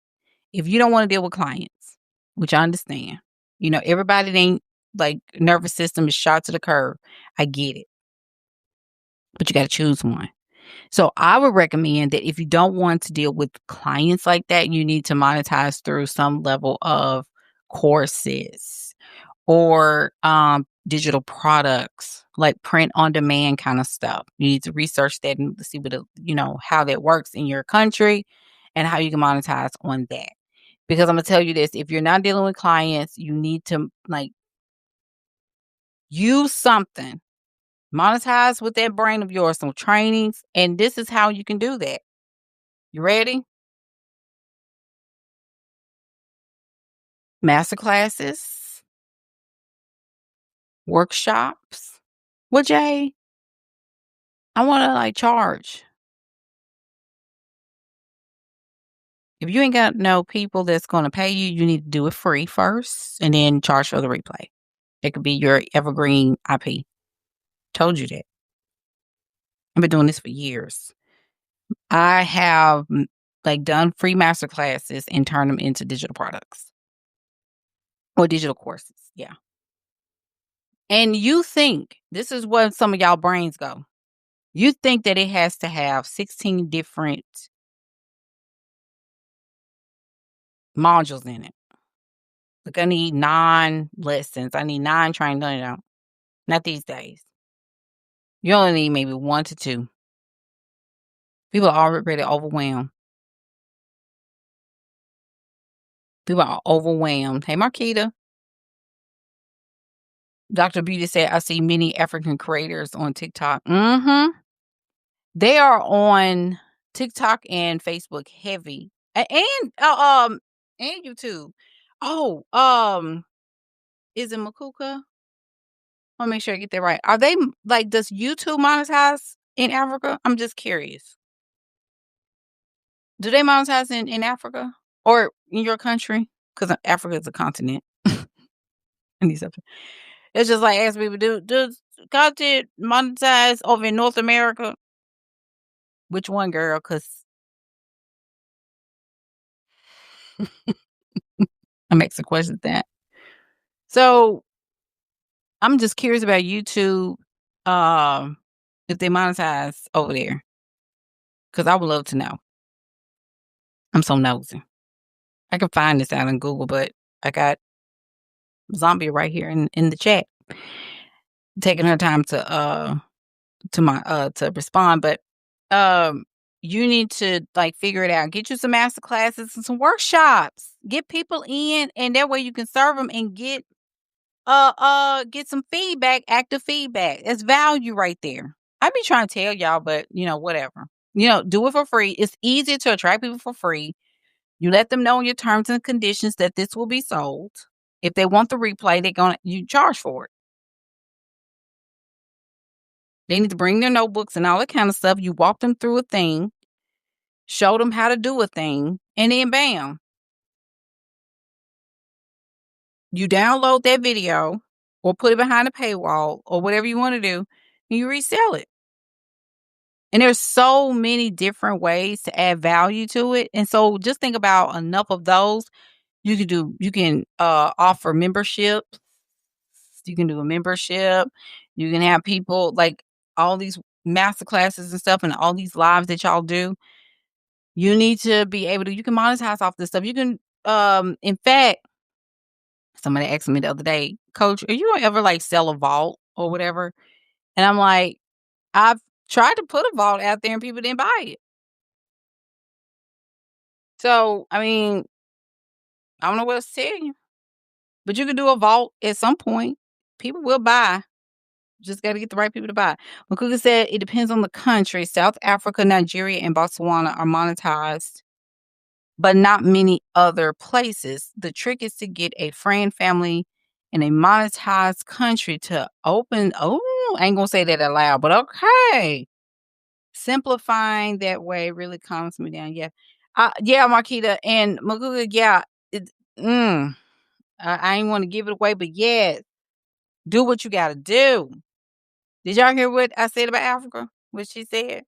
if you don't want to deal with clients, which I understand, everybody ain't like nervous system is shot to the curb. I get it, but you got to choose one. So I would recommend that if you don't want to deal with clients like that, you need to monetize through some level of courses or digital products like print on demand kind of stuff. You need to research that and see how that works in your country and how you can monetize on that. Because I'm gonna tell you this, if you're not dealing with clients, you need to use something. Monetize with that brain of yours, some trainings, and this is how you can do that. You ready? Masterclasses, workshops. Well, Jay, I want to charge. If you ain't got no people that's going to pay you, you need to do it free first and then charge for the replay. It could be your evergreen IP. Told you that. I've been doing this for years. I have done free masterclasses and turned them into digital products or digital courses. Yeah. And you think, this is where some of y'all brains go. You think that it has to have 16 different modules in it. Like I need 9 lessons. I need 9 training. No. Not these days. You only need maybe 1 to 2. People are already overwhelmed. People are overwhelmed. Hey, Marquita. Dr. Beauty said, I see many African creators on TikTok. Mm-hmm. They are on TikTok and Facebook heavy. And YouTube. Oh, is it Makuka? I want to make sure I get that right. Are they does YouTube monetize in Africa? I'm just curious. Do they monetize in Africa or in your country? Because Africa is a continent. And these other it's just like asking people, does content monetize over in North America? Which one, girl? Because I'm asking questions that. So I'm just curious about YouTube, um, if they monetize over there, because I would love to know. I'm so nosy. I can find this out on Google, but I got Zombie right here in the chat, taking her time to respond, but, um, you need to, like, figure it out. Get you some master classes and some workshops. Get people in, and that way you can serve them and get some feedback, active feedback. It's value right there. I be trying to tell y'all, but, whatever. Do it for free. It's easier to attract people for free. You let them know in your terms and conditions that this will be sold. If they want the replay, you charge for it. They need to bring their notebooks and all that kind of stuff. You walk them through a thing, show them how to do a thing, and then bam, you download that video or put it behind a paywall or whatever you want to do, and you resell it. And there's so many different ways to add value to it. And so just think about enough of those. You can offer membership. You can do a membership. You can have people like all these master classes and stuff and all these lives that y'all do. You need to be able to you can monetize off this stuff. You can in fact, somebody asked me the other day, "Coach, are you gonna ever like sell a vault or whatever?" And I'm like, I've tried to put a vault out there and people didn't buy it. So, I mean, I don't know what else to tell you. But you can do a vault at some point. People will buy. Just got to get the right people to buy. McCooker said it depends on the country. South Africa, Nigeria, and Botswana are monetized, but not many other places. The trick is to get a friend, family in a monetized country to open. Oh, I ain't gonna say that out loud, but okay. Simplifying that way really calms me down. Yeah. Yeah, Marquita and Maguga, yeah. It, mm, I ain't want to give it away, but yes, do what you gotta do. Did y'all hear what I said about Africa? What she said?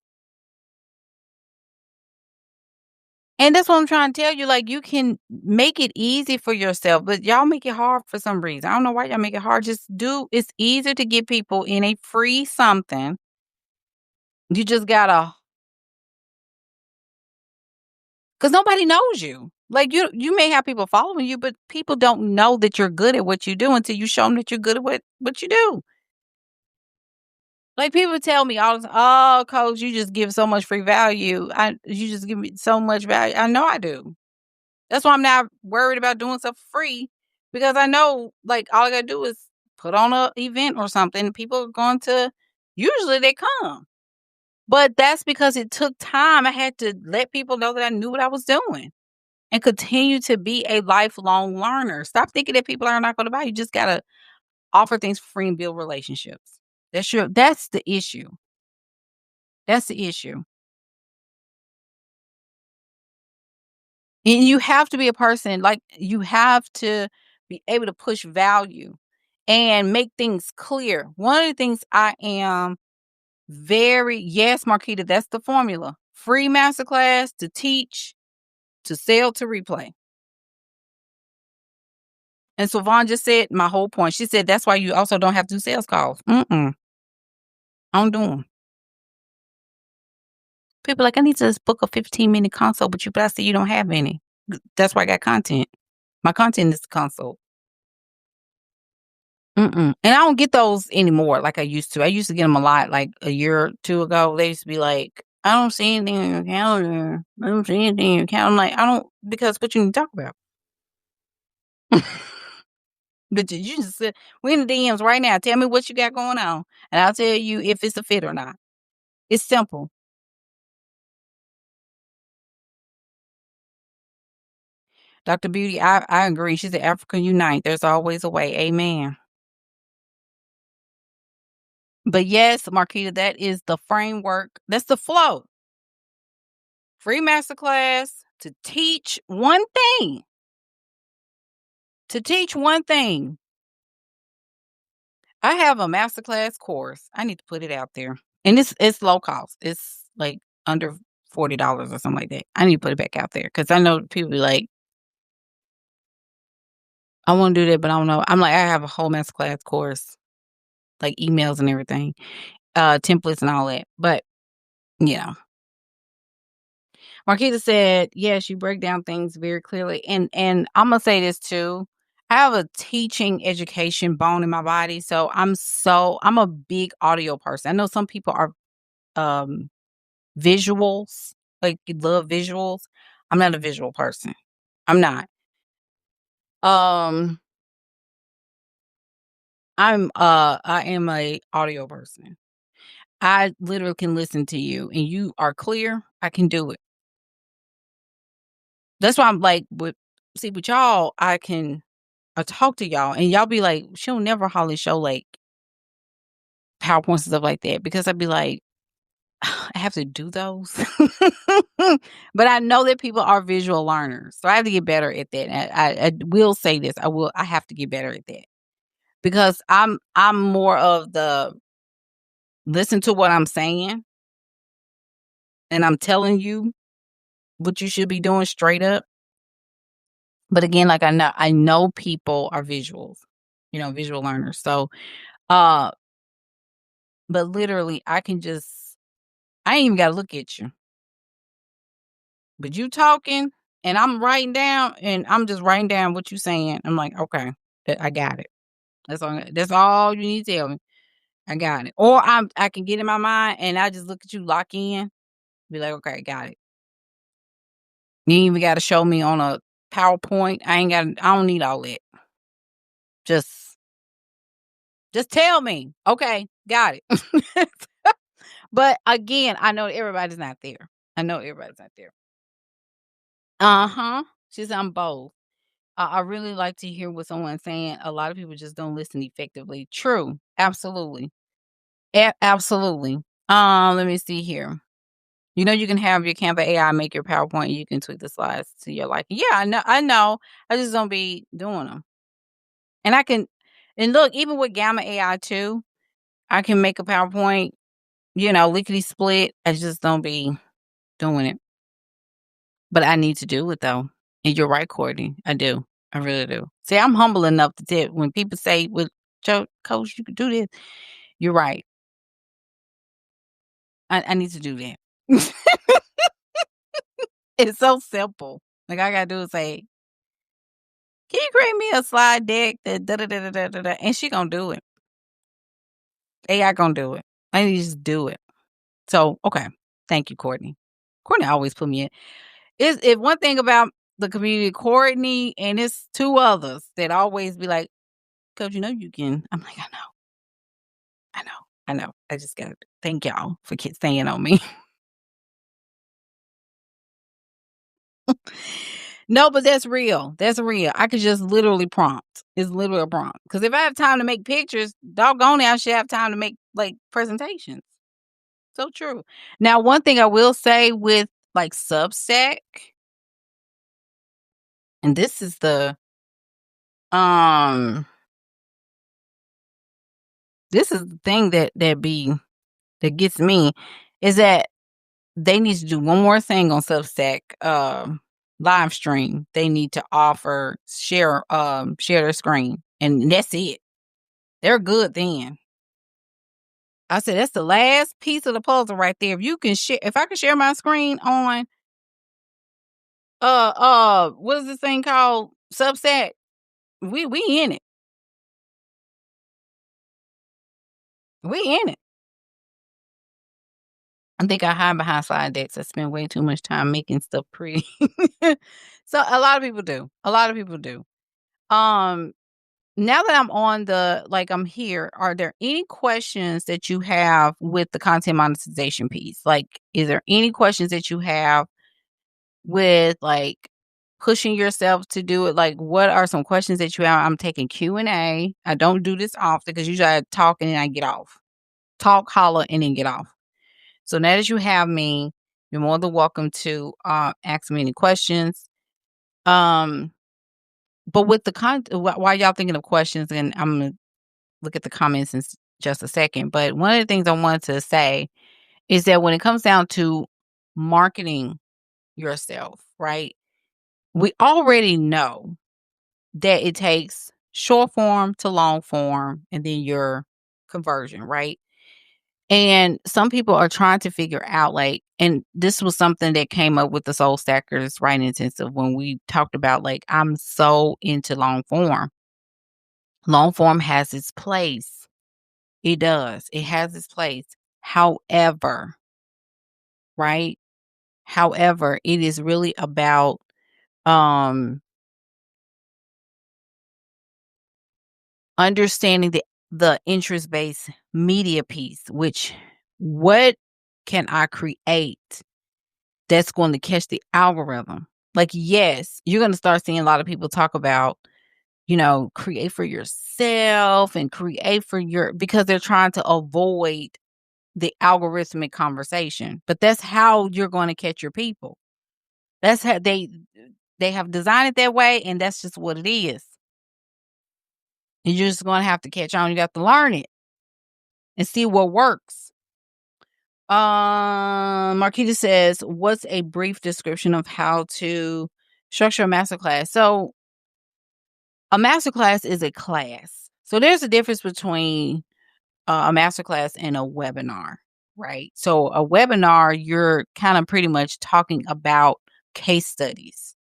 And that's what I'm trying to tell you. Like, you can make it easy for yourself, but y'all make it hard for some reason. I don't know why y'all make it hard. It's easier to get people in a free something. You just gotta, because nobody knows you. Like, you may have people following you, but people don't know that you're good at what you do until you show them that you're good at what you do. Like, people tell me all the time, "Oh, coach, you just give so much free value. You just give me so much value." I know I do. That's why I'm not worried about doing stuff for free because I know, like, all I gotta do is put on a event or something. People are going to usually they come. But that's because it took time. I had to let people know that I knew what I was doing and continue to be a lifelong learner. Stop thinking that people are not going to buy. You just gotta offer things for free and build relationships. That's the issue. That's the issue. And you have to be a person, like, you have to be able to push value and make things clear. One of the things I am very yes, Marquita, that's the formula. Free masterclass to teach, to sell, to replay. And so Vaughn just said my whole point. She said that's why you also don't have to do sales calls. I don't do them. People like, I need to just book a 15-minute consult with you, but I said you don't have any. That's why I got content. My content is the consult. And I don't get those anymore like I used to. I used to get them a lot like a year or two ago. They used to be like, "I don't see anything in your calendar. I don't see anything in your calendar." I'm like, "I don't," because what you need to talk about. But you just said, "We in the DMs right now. Tell me what you got going on, and I'll tell you if it's a fit or not." It's simple. Dr. Beauty, I agree. She said, "Africa unite. There's always a way." Amen. But yes, Marquita, that is the framework. That's the flow. Free masterclass to teach one thing. To teach one thing. I have a masterclass course. I need to put it out there. And it's low cost. It's like under $40 or something like that. I need to put it back out there because I know people be like, I want to do that, but I don't know. I'm like, I have a whole masterclass course, like emails and everything, templates and all that. But you know, Marquita said, yes, you break down things very clearly. And I'm gonna say this too. I have a teaching education bone in my body. So I'm a big audio person. I know some people are um visuals, like you love visuals. I'm not a visual person. I'm not. Um I am a audio person. I literally can listen to you and you are clear. I can do it. That's why I'm like with y'all, I talk to y'all and y'all be like, she'll never hardly show like PowerPoints and stuff like that because I'd be like, I have to do those. But I know that people are visual learners. So I have to get better at that. And I will say this. I have to get better at that. Because I'm more of the listen to what I'm saying and I'm telling you what you should be doing straight up. But again, like I know people are visuals, visual learners. So uh but literally I ain't even gotta look at you. But you talking and I'm writing down and I'm just writing down what you saying. I'm like, okay, I got it. That's all you need to tell me. I got it. Or I can get in my mind and I just look at you, lock in, be like, okay, got it. You ain't even gotta show me on a PowerPoint. I don't need all that. Just tell me. Okay, got it. But again, I know everybody's not there. I know everybody's not there. Uh-huh. She said, "I'm both. I really like to hear what someone's saying. A lot of people just don't listen effectively." True. Absolutely. Absolutely. Let me see here. You can have your Canva AI make your PowerPoint. You can tweak the slides to your liking. Yeah, I know. I know. I just don't be doing them. And and look, even with Gamma AI too, I can make a PowerPoint, lickety split. I just don't be doing it. But I need to do it though. And you're right, Courtney. I do. I really do. See, I'm humble enough to tip when people say, "Well, Coach, you could do this." You're right. I need to do that. It's so simple. Like I gotta do is say, "Can you create me a slide deck?" That da da da da da da, da," and she gonna do it. AI gonna do it. I need to just do it. So okay, thank you, Courtney. Courtney always put me in. It's one thing about the community, Courtney, and it's two others that always be like, "Coach, you can." I'm like, I know, I know. I just gotta thank y'all for staying on me. No, but that's real. That's real. I could just literally prompt. It's literally a prompt. Because if I have time to make pictures, doggone it, I should have time to make like presentations. So true. Now, one thing I will say with like Substack, and this is um the thing that gets me is that they need to do one more thing on Substack live stream. They need to offer share their screen, and that's it. They're good then. I said that's the last piece of the puzzle right there. If you can share, if I can share my screen on what is this thing called? Substack, we in it. We in it. I think I hide behind slide decks. I spend way too much time making stuff pretty. So a lot of people do. A lot of people do. Um, Now that I'm on I'm here, are there any questions that you have with the content monetization piece? Like, is there any questions that you have with like pushing yourself to do it? Like, what are some questions that you have? I'm taking Q&A. I don't do this often because usually I talk and then I get off. talk, holler, and then get off. So now that you have me, you're more than welcome to ask me any questions. Um, but with the while y'all thinking of questions, and I'm gonna look at the comments in just a second. But one of the things I wanted to say is that when it comes down to marketing yourself, right? We already know that it takes short form to long form and then your conversion, right? And some people are trying to figure out, like, and this was something that came up with the Soul Stackers writing intensive when we talked about, like, I'm so into long form. Long form has its place. It does. It has its place. However, right? However, it is really about um understanding the interest-based media piece, which what can I create that's going to catch the algorithm? Like, yes, you're going to start seeing a lot of people talk about, create for yourself and create for because they're trying to avoid the algorithmic conversation. But that's how you're going to catch your people. That's how they have designed it that way, and that's just what it is. And you're just going to have to catch on. You got to learn it and see what works. Marquita says, "What's a brief description of how to structure a masterclass?" So, a masterclass is a class. So, there's a difference between a masterclass and a webinar, right? So, a webinar, you're kind of pretty much talking about case studies.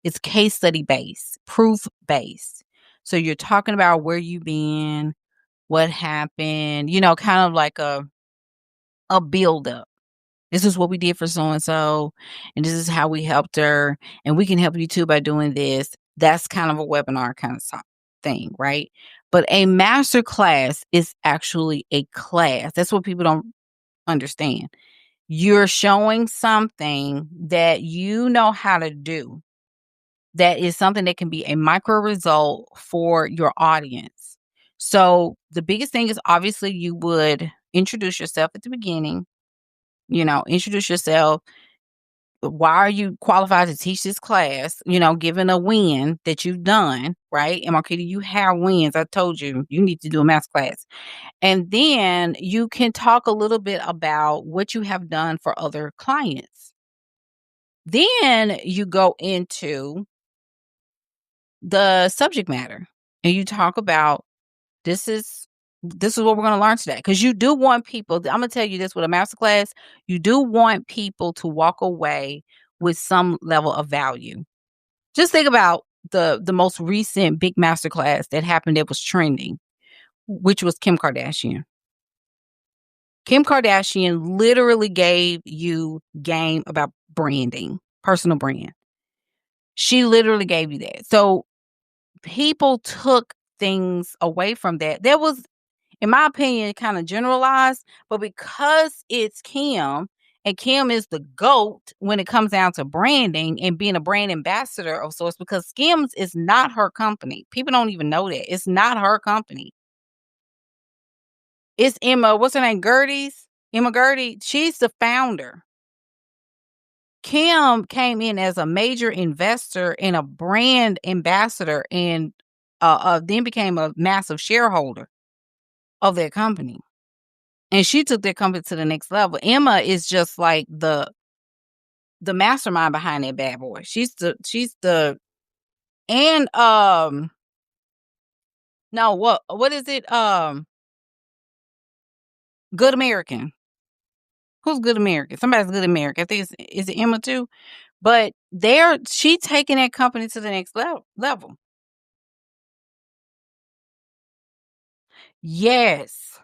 It's case study based, proof based. So, you're talking about where you've been, what happened, kind of like a build up. This is what we did for so and so, and this is how we helped her, and we can help you too by doing this. That's kind of a webinar kind of thing, right? But a master class is actually a class. That's what people don't understand. You're showing something that you know how to do. That is something that can be a micro result for your audience. So the biggest thing is obviously you would introduce yourself at the beginning. Introduce yourself. Why are you qualified to teach this class? Given a win that you've done, right? And Marquita, you have wins. I told you, you need to do a math class. And then you can talk a little bit about what you have done for other clients. Then you go into the subject matter and you talk about this is what we're going to learn today, because you do want people, I'm going to tell you this, with a masterclass, you do want people to walk away with some level of value. Just think about the most recent big masterclass that happened that was trending, which was Kim Kardashian. Kim Kardashian literally gave you game about branding, personal brand. She literally gave you that. So people took things away from that. That was, in my opinion, kind of generalized, but because it's Kim, and Kim is the GOAT when it comes down to branding and being a brand ambassador of sorts, because Skims is not her company. People don't even know that. It's not her company. It's Emma, what's her name? Emma Gertie. She's the founder. Kim came in as a major investor and a brand ambassador, and then became a massive shareholder of their company. And she took their company to the next level. Emma is just like the mastermind behind that bad boy. She's the and no, what is it? Good American. Who's Good American? Somebody's Good American. I think is it Emma too? But she taking that company to the next level. Yes.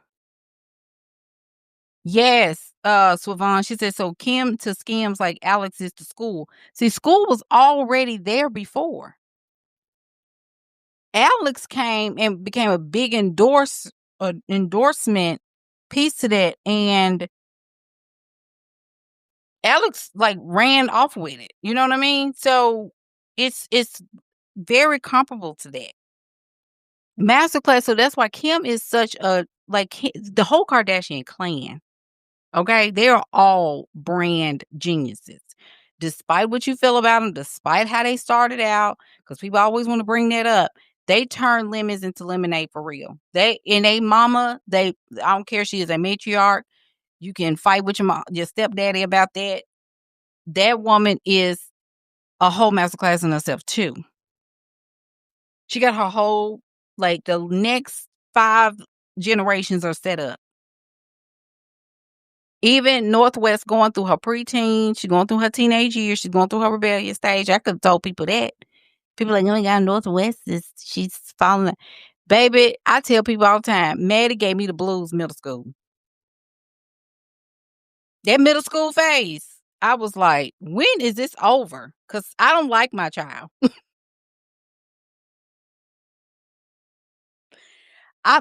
Yes. Swavan, she said, so Kim to Skims like Alex is to school. See, school was already there before. Alex came and became a big endorsement piece to that, and Alex like ran off with it. You know what I mean? So it's very comparable to that masterclass. So that's why Kim is such a like the whole Kardashian clan. Okay, they are all brand geniuses. Despite what you feel about them, despite how they started out, because people always want to bring that up, they turn lemons into lemonade for real. They and a mama, I don't care if she is a matriarch. You can fight with your stepdaddy about that. That woman is a whole masterclass in herself too. She got her whole like the next 5 generations are set up. Even Northwest going through her preteen, she's going through her teenage years, she's going through her rebellious stage. I could have told people that. People like, oh my God, Northwest she's falling. Baby, I tell people all the time, Maddie gave me the blues middle school. That middle school phase, I was like, when is this over? Because I don't like my child.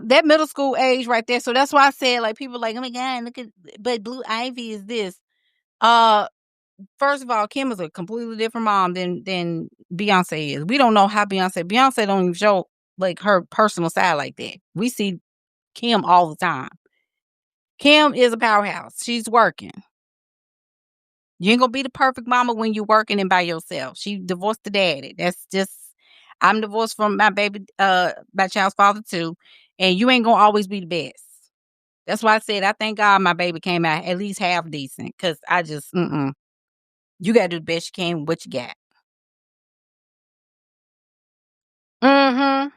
That middle school age right there. So that's why I said, like, people like, oh my God, look at, but Blue Ivy is this. Uh, First of all, Kim is a completely different mom than Beyonce is. We don't know how Beyonce don't even show like her personal side like that. We see Kim all the time. Kim is a powerhouse. She's working. You ain't gonna be the perfect mama when you're working and by yourself. She divorced the daddy. That's just I'm divorced from my child's father too. And you ain't gonna always be the best. That's why I said I thank God my baby came out at least half decent. Cause I just you gotta do the best you can with what you got. Mm-hmm.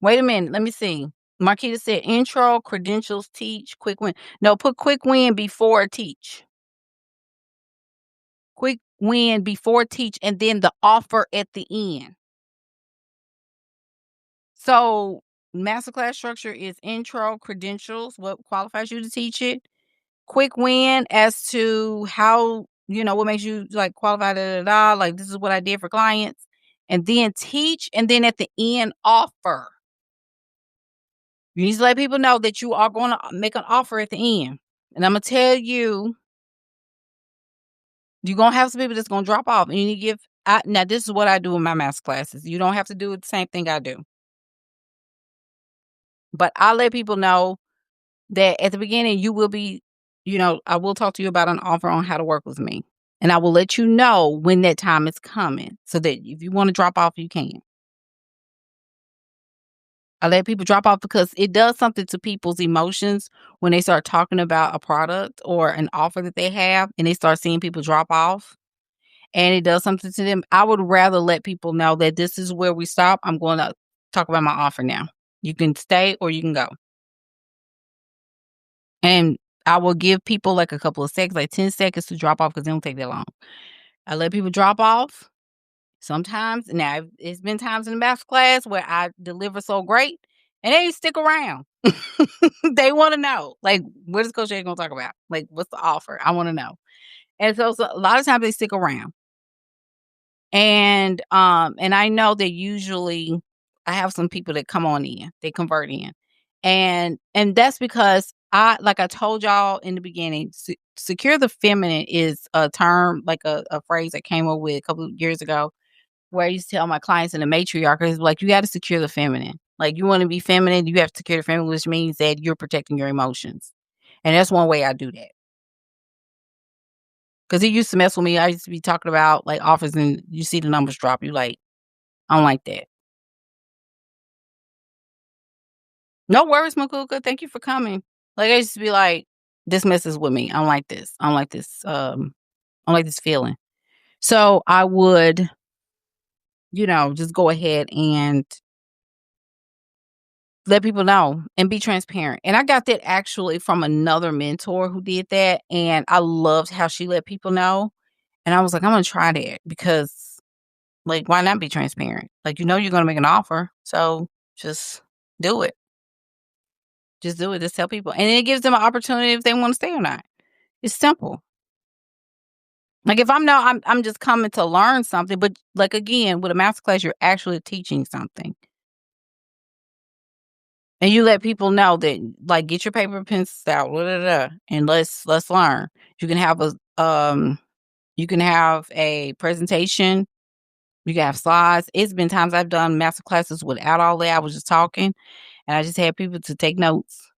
Wait a minute. Let me see. Marquita said intro, credentials, teach, quick win. No, put quick win before teach. Quick win before teach, and then the offer at the end. So masterclass structure is intro, credentials, what qualifies you to teach it. Quick win as to how, what makes you like qualified, like this is what I did for clients. And then teach, and then at the end, offer. You need to let people know that you are going to make an offer at the end. And I'm going to tell you, you're going to have some people that's going to drop off. And you need to now this is what I do in my master classes. You don't have to do the same thing I do. But I let people know that at the beginning, you will be, I will talk to you about an offer on how to work with me. And I will let you know when that time is coming so that if you want to drop off, you can. I let people drop off because it does something to people's emotions when they start talking about a product or an offer that they have and they start seeing people drop off and it does something to them. I would rather let people know that this is where we stop. I'm going to talk about my offer now. You can stay or you can go. And I will give people like a couple of seconds, like 10 seconds to drop off because it don't take that long. I let people drop off. Sometimes, now it's been times in the master class where I deliver so great and they stick around. They want to know, like, what is Coach A going to talk about? Like, what's the offer? I want to know. And so a lot of times they stick around. And I know that usually I have some people that come on in, they convert in. And that's because like I told y'all in the beginning, secure the feminine is a term, like a phrase I came up with a couple of years ago, where I used to tell my clients in the matriarch is like, you got to secure the feminine. Like you want to be feminine, you have to secure the feminine, which means that you're protecting your emotions. And that's one way I do that. Because he used to mess with me. I used to be talking about like offers and you see the numbers drop. You like, I don't like that. No worries, Makuka. Thank you for coming. Like I used to be like, this messes with me. I don't like this. I don't like this. I don't like this feeling. So I would, just go ahead and let people know and be transparent. And I got that actually from another mentor who did that. And I loved how she let people know. And I was like, I'm going to try that because, like, why not be transparent? Like, you're going to make an offer. So just do it. Just do it. Just tell people. And it gives them an opportunity if they want to stay or not. It's simple. Like, if I'm just coming to learn something. But, like, again, with a masterclass, you're actually teaching something. And you let people know that, like, get your paper and pencils out, and let's learn. You can have a presentation. You can have slides. It's been times I've done master classes without all that. I was just talking, and I just had people to take notes,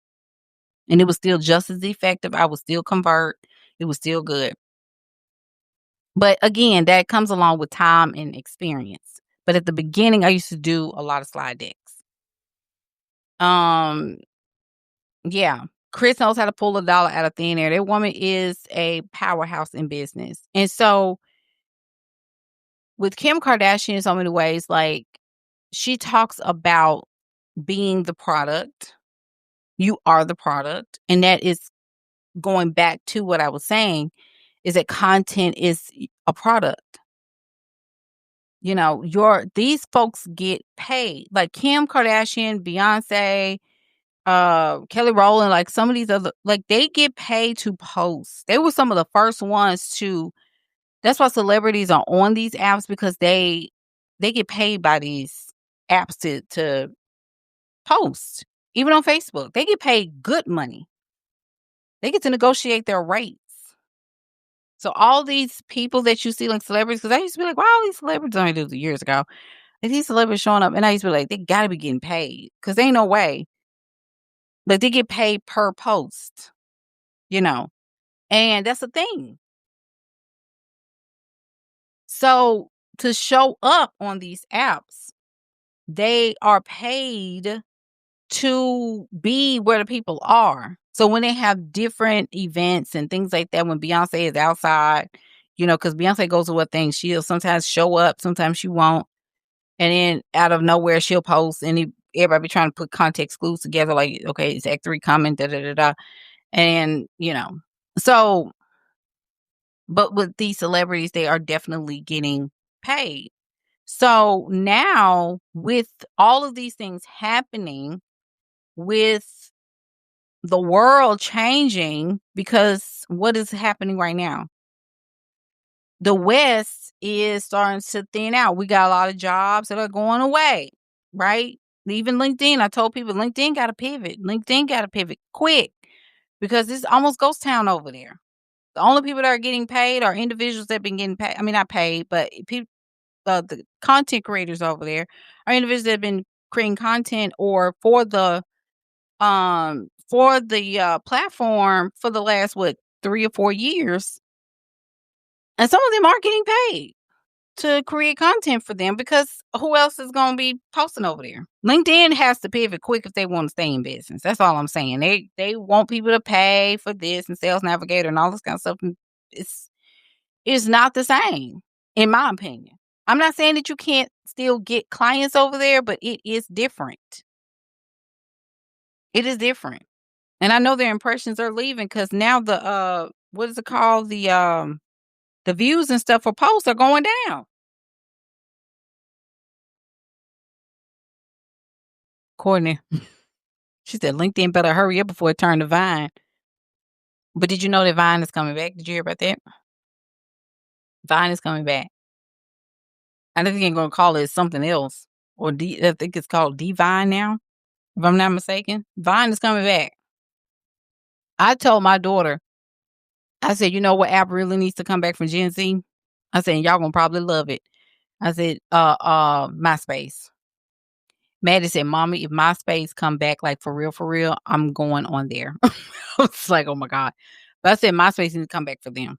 and it was still just as effective. I would still convert. It was still good. But again, that comes along with time and experience. But at the beginning, I used to do a lot of slide decks. Um, yeah. Chris knows how to pull a dollar out of thin air. That woman is a powerhouse in business. And so with Kim Kardashian in so many ways, like she talks about being the product. You are the product. And that is going back to what I was saying is that content is a product. You know, these folks get paid. Like Kim Kardashian, Beyonce, Kelly Rowland, like some of these other, like they get paid to post. They were some of the first ones to. That's why celebrities are on these apps because they get paid by these apps to post. Even on Facebook, they get paid good money. They get to negotiate their rates. So all these people that you see like celebrities, because I used to be like, wow, these celebrities only do years ago. And these celebrities showing up, and I used to be like, they gotta be getting paid. Cause ain't no way. Like they get paid per post, you know. And that's the thing. So to show up on these apps, they are paid to be where the people are. So when they have different events and things like that, when Beyonce is outside, you know, because Beyonce goes to what things, she'll sometimes show up, sometimes she won't. And then out of nowhere, she'll post and everybody be trying to put context clues together, like, okay, it's Act 3 coming, da da da da. And, you know, so, but with these celebrities, they are definitely getting paid. So now with all of these things happening, with the world changing, because what is happening right now? The West is starting to thin out. We got a lot of jobs that are going away, right? Even LinkedIn, I told people LinkedIn got to pivot. LinkedIn got to pivot quick because it's almost ghost town over there. The only people that are getting paid are individuals that have been getting paid. I mean, not paid, but people, the content creators over there are individuals that have been creating content or for the platform for the last, what, 3 or 4 years, and some of them are getting paid to create content for them because who else is gonna be posting over there? LinkedIn has to pivot quick if they wanna stay in business. That's all I'm saying. They want people to pay for this and Sales Navigator and all this kind of stuff, and it's not the same, in my opinion. I'm not saying that you can't still get clients over there, but it is different. It is different. And I know their impressions are leaving because now what is it called? The views and stuff for posts are going down. Courtney, she said LinkedIn better hurry up before it turn to Vine. But did you know that Vine is coming back? Did you hear about that? Vine is coming back. I think they're gonna call it something else. Or I think it's called Divine now, if I'm not mistaken. Vine is coming back. I told my daughter, I said, you know what app really needs to come back from Gen Z? I said, y'all gonna probably love it. I said, MySpace. Maddie said, "Mommy, if MySpace come back, like, for real, I'm going on there." I was like, "Oh my god." But I said MySpace needs to come back for them.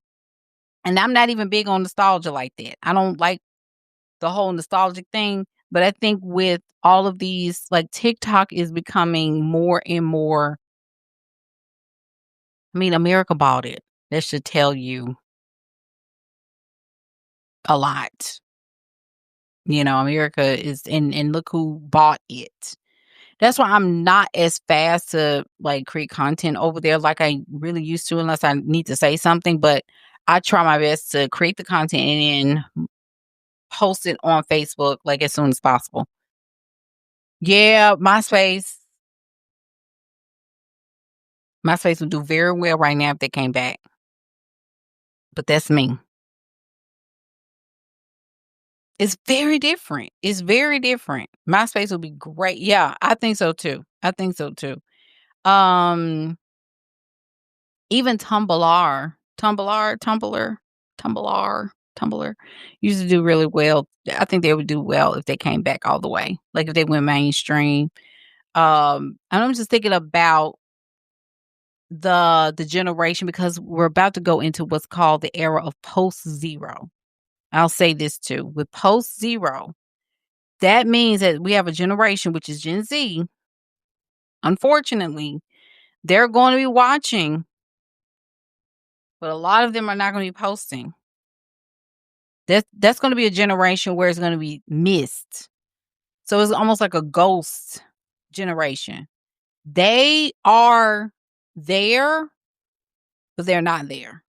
And I'm not even big on nostalgia like that. I don't like the whole nostalgic thing, but I think with all of these, like, TikTok is becoming more and more. I mean, America bought it. That should tell you a lot. You know, America is, and look who bought it. That's why I'm not as fast to, like, create content over there like I really used to unless I need to say something, but I try my best to create the content and then post it on Facebook, like, as soon as possible. Yeah, MySpace would do very well right now if they came back, but that's me. It's very different. It's very different. MySpace would be great. Yeah, I think so too. I think so too. Um Even Tumblr used to do really well. I think they would do well if they came back all the way, like, if they went mainstream. And I'm just thinking about the generation because we're about to go into what's called the era of post zero. I'll say this too. With post zero, that means that we have a generation, which is Gen Z. Unfortunately, they're going to be watching, but a lot of them are not going to be posting. That's going to be a generation where it's going to be missed. So it's almost like a ghost generation. They are there, but they're not there.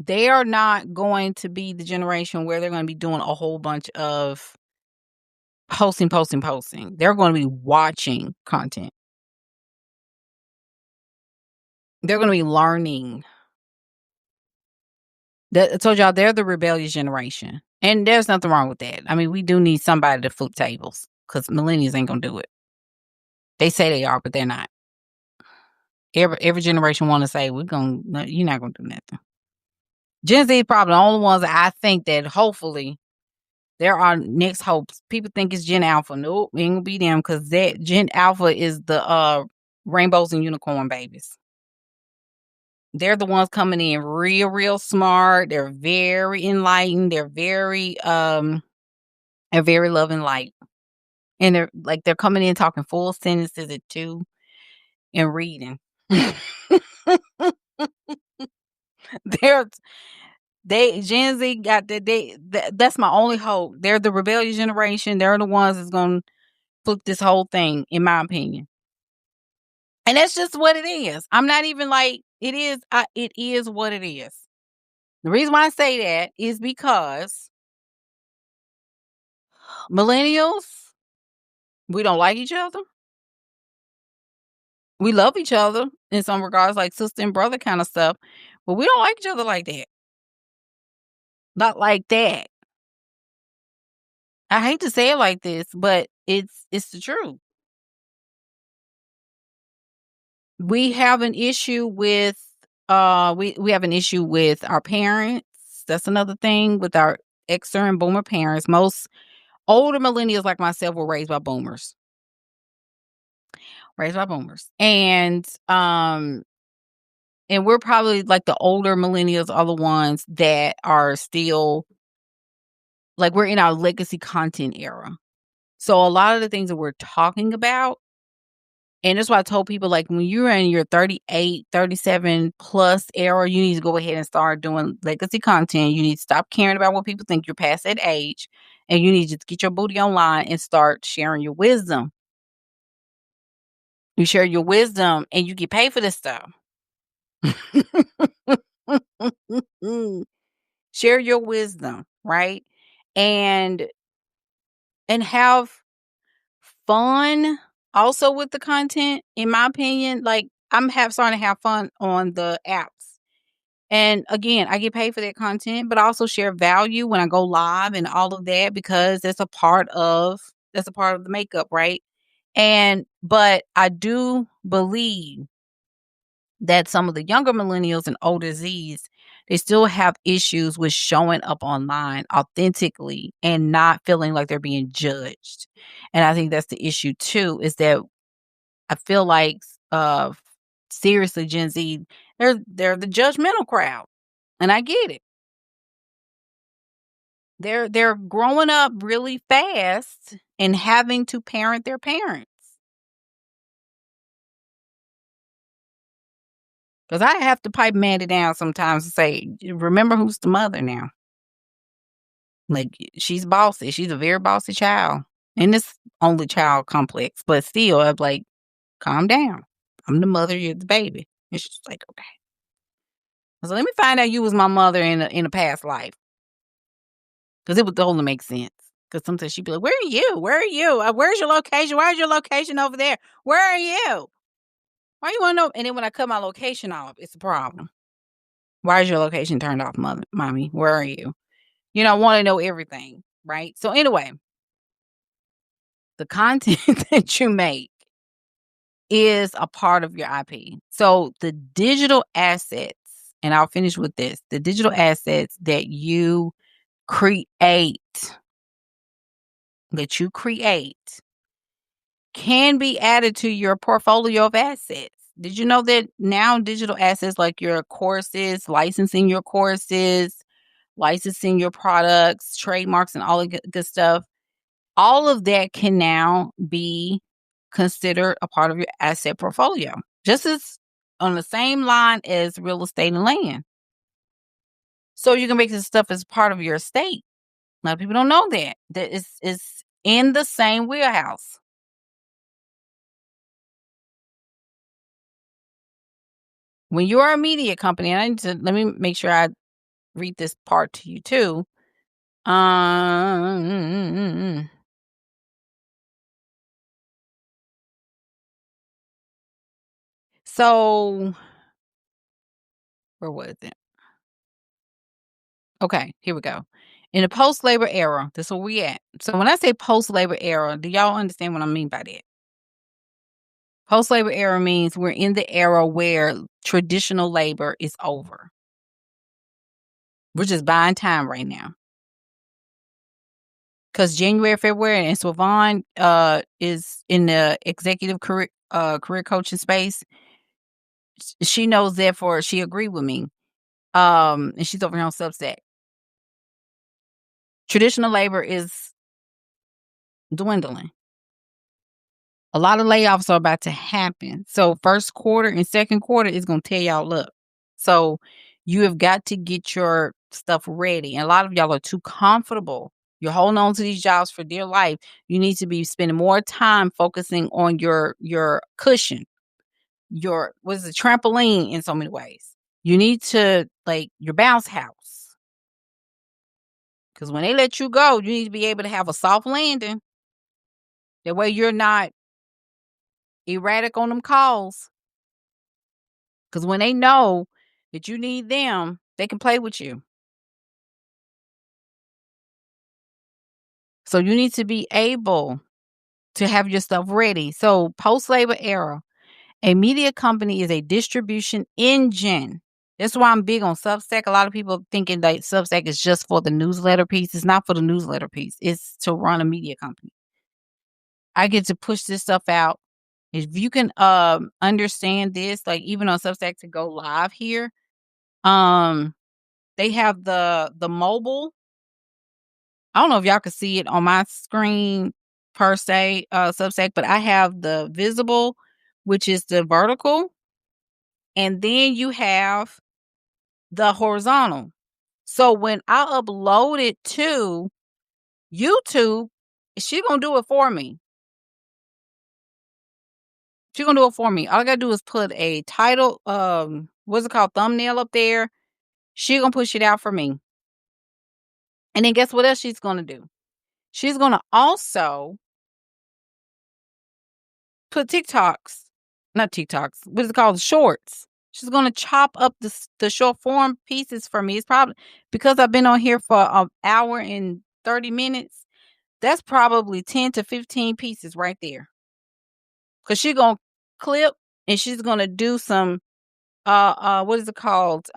They are not going to be the generation where they're going to be doing a whole bunch of posting. They're going to be watching content. They're going to be learning. I told y'all they're the rebellious generation. And there's nothing wrong with that. I mean, we do need somebody to flip tables because millennials ain't going to do it. They say they are, but they're not. Every generation want to say, no, you're not going to do nothing. Gen Z probably the only ones that I think that hopefully there are next hopes. People think it's Gen Alpha. Nope, it ain't gonna be them because that Gen Alpha is the rainbows and unicorn babies. They're the ones coming in real smart. They're very enlightened. They're very love and light. And they're coming in talking full sentences at 2 and reading. Gen Z got that's my only hope. They're the rebellious generation. They're the ones that's gonna flip this whole thing, in my opinion. And that's just what it is. I'm not even like it is. It is what it is. The reason why I say that is because millennials, we don't like each other. We love each other in some regards, like sister and brother kind of stuff, but we don't like each other like that. Not like that. I hate to say it like this, but it's the truth. We have an issue with we have an issue with our parents. That's another thing with our Xer and boomer parents. Most older millennials like myself were raised by boomers. And we're probably like the older millennials are the ones that are still like we're in our legacy content era. So a lot of the things that we're talking about, and that's why I told people, like, when you're in your 38, 37 plus era, you need to go ahead and start doing legacy content. You need to stop caring about what people think. You're past that age. And you need to get your booty online and start sharing your wisdom. You share your wisdom and you get paid for this stuff. Share your wisdom, right? And have fun also with the content, in my opinion. Like, starting to have fun on the apps. And again, I get paid for that content, but I also share value when I go live and all of that because that's a part of the makeup, right? But I do believe that some of the younger millennials and older Zs, they still have issues with showing up online authentically and not feeling like they're being judged. And I think that's the issue too, is that I feel like seriously, Gen Z, they're the judgmental crowd. And I get it. They're growing up really fast and having to parent their parents. Because I have to pipe Mandy down sometimes and say, remember who's the mother now. Like, she's bossy. She's a very bossy child. And this only child complex. But still, I'm like, calm down. I'm the mother, you're the baby. And she's like, okay. So let me find out you was my mother in a past life. Because it would totally make sense. Because sometimes she'd be like, where are you? Where are you? Where's your location? Where's your location over there? Where are you? Why you want to know? And then when I cut my location off, it's a problem. Why is your location turned off, mommy? Where are you? You know, I want to know everything, right? So anyway, the content that you make is a part of your IP. So the digital assets, and I'll finish with this, the digital assets that you create that you create can be added to your portfolio of assets. Did you know that now digital assets like your courses, licensing your products, trademarks, and all the good stuff, all of that can now be considered a part of your asset portfolio, just as on the same line as real estate and land. So you can make this stuff as part of your estate. A lot of people don't know that it's in the same wheelhouse. When you're a media company, and I need to let me make sure I read this part to you too. Um, so where was it? Okay, here we go. In the post-labor era, this is where we at. So when I say post-labor era, do y'all understand what I mean by that? Post-labor era means we're in the era where traditional labor is over. We're just buying time right now. Because January, February, and Sylvan is in the executive career coaching space. She knows, therefore, she agreed with me. And she's over here on Substack. Traditional labor is dwindling. A lot of layoffs are about to happen. So first quarter and second quarter is going to tear y'all up. So you have got to get your stuff ready. And a lot of y'all are too comfortable. You're holding on to these jobs for dear life. You need to be spending more time focusing on your cushion, your what is it, trampoline in so many ways. You need to like your bounce house. Because when they let you go, you need to be able to have a soft landing. That way you're not erratic on them calls. Because when they know that you need them, they can play with you. So you need to be able to have your stuff ready. So post-labor era, a media company is a distribution engine. That's why I'm big on Substack. A lot of people thinking that Substack is just for the newsletter piece. It's not for the newsletter piece. It's to run a media company. I get to push this stuff out. If you can understand this, like even on Substack to go live here, they have the mobile. I don't know if y'all can see it on my screen per se, Substack, but I have the visible, which is the vertical, and then you have the horizontal. So when I upload it to YouTube, she gonna do it for me. She gonna do it for me. All I gotta do is put a title, what's it called, thumbnail up there. She gonna push it out for me. And then guess what else she's gonna do? She's gonna also put TikToks, not TikToks, what is it called? Shorts. She's gonna chop up the short form pieces for me. It's probably because I've been on here for an hour and 30 minutes. That's probably 10 to 15 pieces right there. Cause she's gonna clip and she's gonna do some what is it called?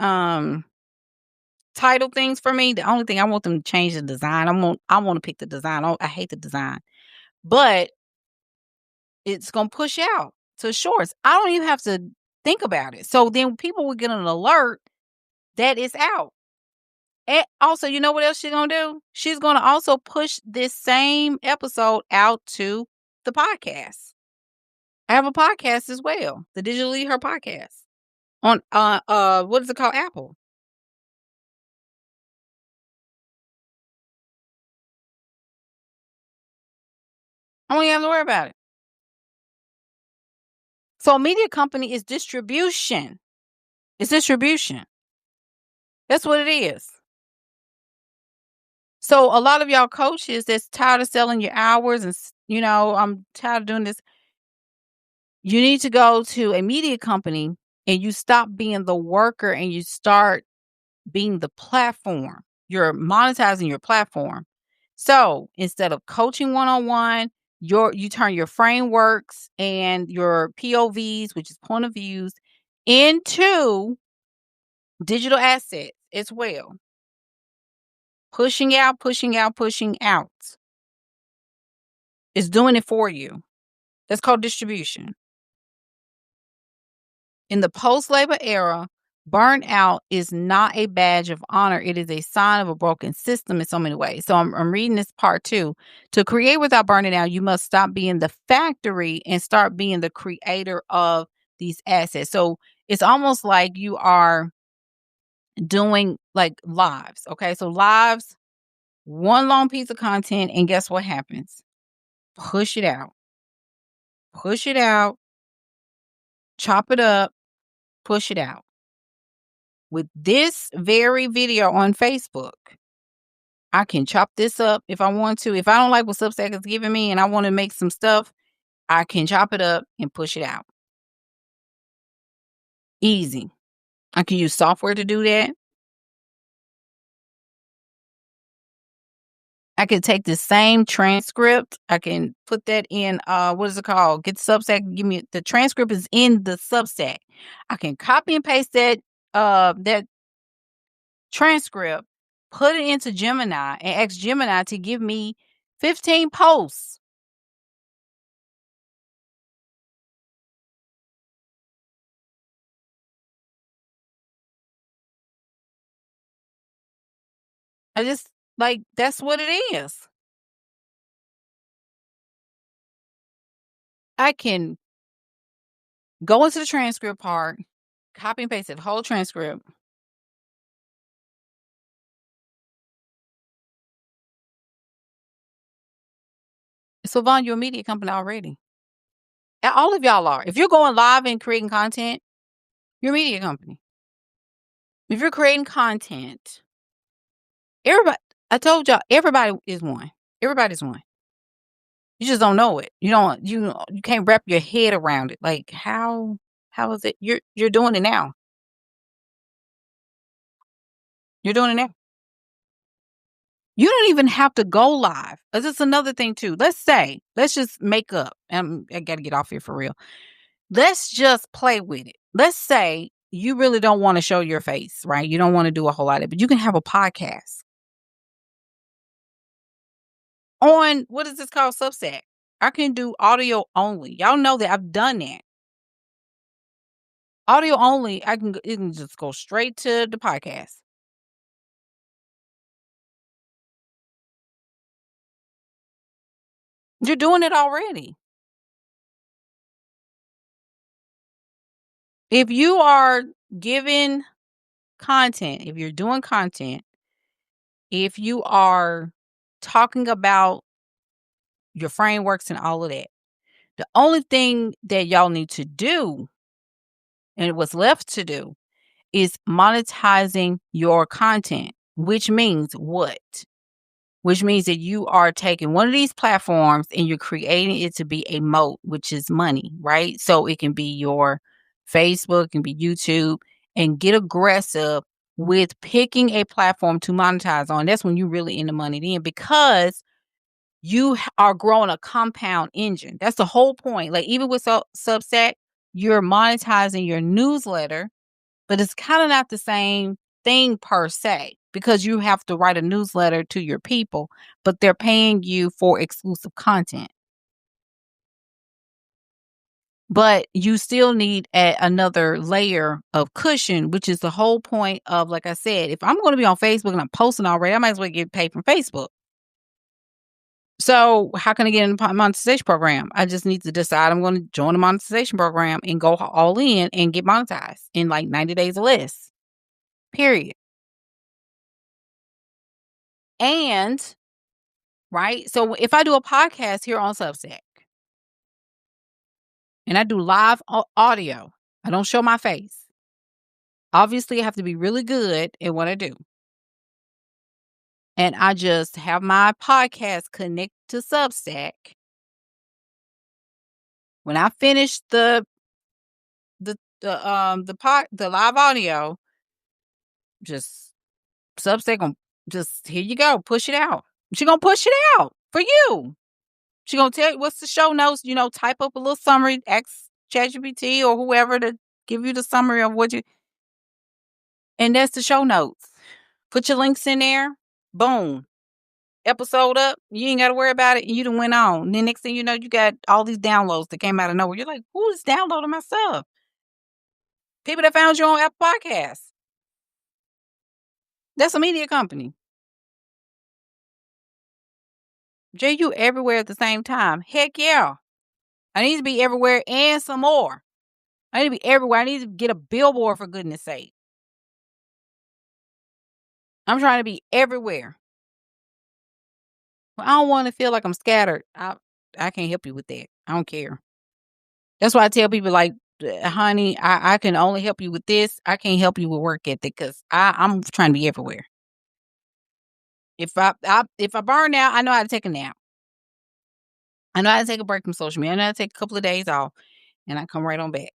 Title things for me. The only thing I want them to change the design. I want to pick the design. I hate the design. But it's gonna push out to shorts. I don't even have to think about it. So then people will get an alert that it's out. And also, you know what else she's gonna do? She's gonna also push this same episode out to the podcast. I have a podcast as well, the Digitally Her podcast on what is it called? Apple. I don't even have to worry about it. So a media company is distribution. It's distribution. That's what it is. So a lot of y'all coaches that's tired of selling your hours and I'm tired of doing this. You need to go to a media company and you stop being the worker and you start being the platform. You're monetizing your platform. So instead of coaching one-on-one, you turn your frameworks and your POVs, which is point of views, into digital assets as well. Pushing out, pushing out, pushing out. It's doing it for you. That's called distribution. In the post-labor era, burnout is not a badge of honor. It is a sign of a broken system in so many ways. So I'm reading this part too. To create without burning out, you must stop being the factory and start being the creator of these assets. So it's almost like you are doing like lives. Okay. So lives, one long piece of content, and guess what happens? Push it out. Push it out, chop it up, push it out. With this very video on Facebook, I can chop this up if I want to. If I don't like what Substack is giving me and I want to make some stuff, I can chop it up and push it out. Easy. I can use software to do that. I can take the same transcript. I can put that in what is it called? Get the Substack. Give me the transcript is in the Substack. I can copy and paste that transcript, put it into Gemini and ask Gemini to give me 15 posts. I just like that's what it is. I can go into the transcript part, copy and paste the whole transcript. So Vaughn, you're a media company already. And all of y'all are. If you're going live and creating content, you're a media company. If you're creating content, everybody, I told y'all, everybody is one. Everybody's one. You just don't know it. You can't wrap your head around it. Like how is it? You're doing it now. You're doing it now. You don't even have to go live. This is another thing too. Let's just make up. I got to get off here for real. Let's just play with it. Let's say you really don't want to show your face, right? You don't want to do a whole lot of it, but you can have a podcast on, what is this called? Substack. I can do audio only. Y'all know that I've done that. Audio only, it can just go straight to the podcast. You're doing it already. If you are giving content, if you're doing content, if you are talking about your frameworks and all of that, the only thing that y'all need to do and what's left to do is monetizing your content, which means what? Which means that you are taking one of these platforms and you're creating it to be a moat, which is money, right? So it can be your Facebook, it can be YouTube, and get aggressive with picking a platform to monetize on. That's when you really in the money then, because you are growing a compound engine. That's the whole point. Like even with Substack, you're monetizing your newsletter, but it's kind of not the same thing per se, because you have to write a newsletter to your people, but they're paying you for exclusive content. But you still need another layer of cushion, which is the whole point of, like I said, if I'm going to be on Facebook and I'm posting already, I might as well get paid from Facebook. So how can I get in the monetization program? I just need to decide I'm going to join the monetization program and go all in and get monetized in like 90 days or less. Period. And, right, so if I do a podcast here on Substack and I do live audio, I don't show my face. Obviously, I have to be really good at what I do. And I just have my podcast connect to Substack. When I finish the live audio, just Substack gonna just, here you go, push it out. She gonna push it out for you. She gonna tell you what's the show notes. Type up a little summary, ask ChatGPT or whoever to give you the summary of what you. And that's the show notes. Put your links in there. Boom. episode up, you ain't gotta worry about it, and you done went on. Then next thing you know, you got all these downloads that came out of nowhere. You're like, "Who is downloading my stuff?" People that found you on Apple Podcasts. That's a media company. Jay, you everywhere at the same time. Heck yeah. I need to be everywhere and some more. I need to be everywhere. I need to get a billboard, for goodness sake. I'm trying to be everywhere. Well, I don't want to feel like I'm scattered. I can't help you with that. I don't care. That's why I tell people, like, honey, I can only help you with this. I can't help you with work ethic because I'm trying to be everywhere. If I burn out, I know how to take a nap. I know how to take a break from social media. I know how to take a couple of days off, and I come right on back.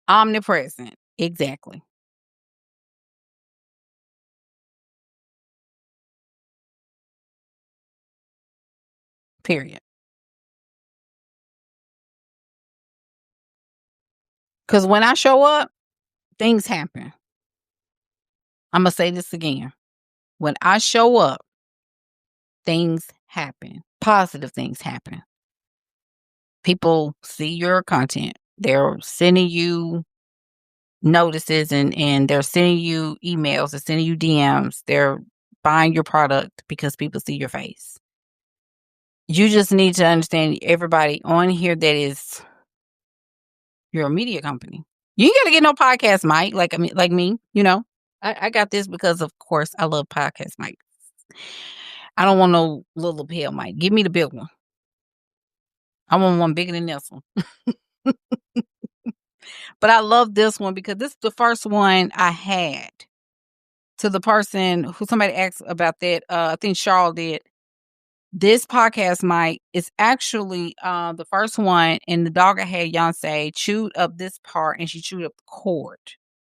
Omnipresent. Exactly. Period. Because when I show up, things happen. I'm going to say this again. When I show up, things happen. Positive things happen. People see your content. They're sending you notices and they're sending you emails, they're sending you DMs. They're buying your product because people see your face. You just need to understand everybody on here that is your media company. You ain't gotta get no podcast mic like me, you know. I got this because of course I love podcast mics. I don't want no little lapel mic. Give me the big one. I want one bigger than this one. But I love this one because this is the first one I had. To the person who somebody asked about that, I think Charles did. This podcast mic is actually the first one, and the dog I had, Yonsei, chewed up this part and she chewed up the cord.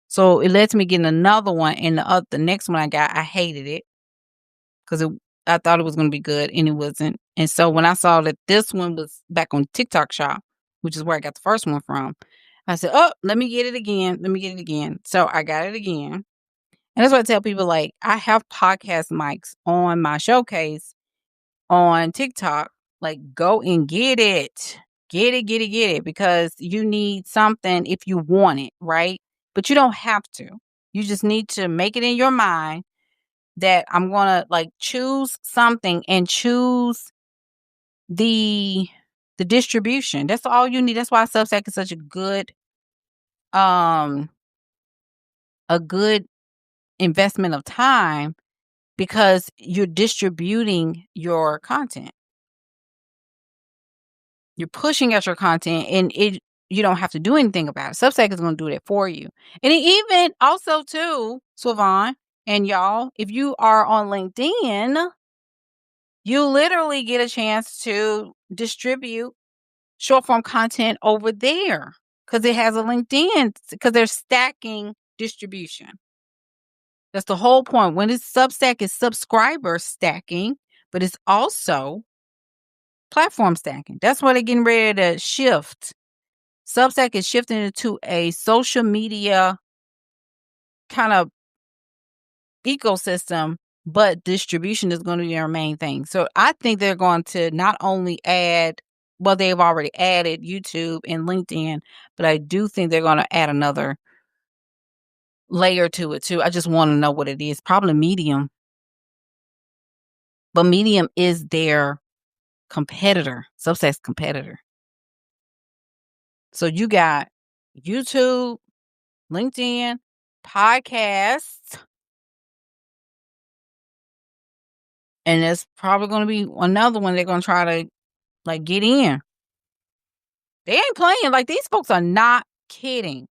So it led to me getting another one, and the next one I got, I hated it because I thought it was going to be good, and it wasn't. And so when I saw that this one was back on TikTok Shop, which is where I got the first one from, I said, "Oh, let me get it again. Let me get it again." So I got it again, and that's what I tell people. Like, I have podcast mics on my showcase on TikTok. Like, go and get it. Get it, get it, get it, because you need something if you want it, right? But you don't have to. You just need to make it in your mind that I'm going to like choose something and choose the distribution. That's all you need. That's why Substack is such um a good investment of time, because you're distributing your content. You're pushing out your content, and you don't have to do anything about it. Substack is going to do that for you. And even also too, Sylvan and y'all, if you are on LinkedIn, you literally get a chance to distribute short form content over there because it has a LinkedIn, because they're stacking distribution. That's the whole point. When it's Substack, it's subscriber stacking, but it's also platform stacking. That's why they're getting ready to shift. Substack is shifting into a social media kind of ecosystem, but distribution is going to be their main thing. So I think they're going to not only add, well, they've already added YouTube and LinkedIn, but I do think they're going to add another layer to it too. I just want to know what it is. Probably Medium. But Medium is their competitor, Substack's competitor. So you got YouTube, LinkedIn, podcasts, and there's probably going to be another one they're going to try to like get in. They ain't playing. Like, these folks are not kidding.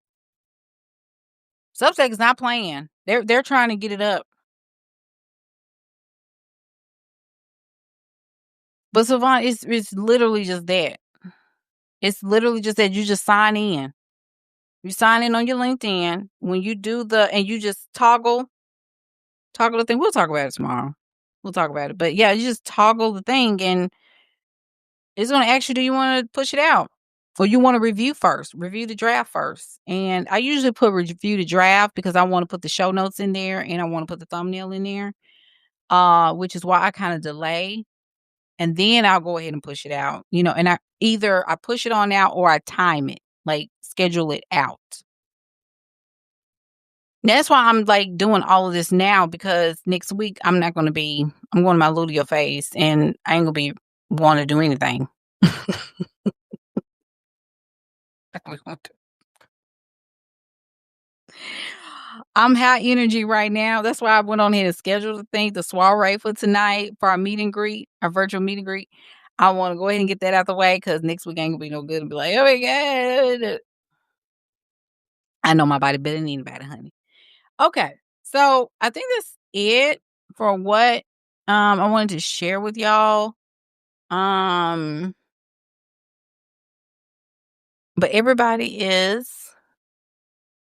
Substack is not playing. They're trying to get it up. But Savant, it's literally just that. It's literally just that you just sign in. You sign in on your LinkedIn. When you do and you just toggle the thing. We'll talk about it tomorrow. We'll talk about it. But yeah, you just toggle the thing and it's going to ask you, do you want to push it out? Or you want to review the draft first. And I usually put review the draft because I want to put the show notes in there and I want to put the thumbnail in there. which is why I kinda delay, and then I'll go ahead and push it out, and I push it on out or I time it, like, schedule it out. That's why I'm, like, doing all of this now because next week I'm going to my luteal phase, and I ain't gonna be wanting to do anything. I'm high energy right now. That's why I went on ahead and scheduled the soiree for tonight for our meet and greet, our virtual meet and greet. I wanna go ahead and get that out the way because next week ain't gonna be no good and be like, "Oh my god." I know my body better than anybody, honey. Okay. So, I think that's it for what, I wanted to share with y'all. Um, but everybody is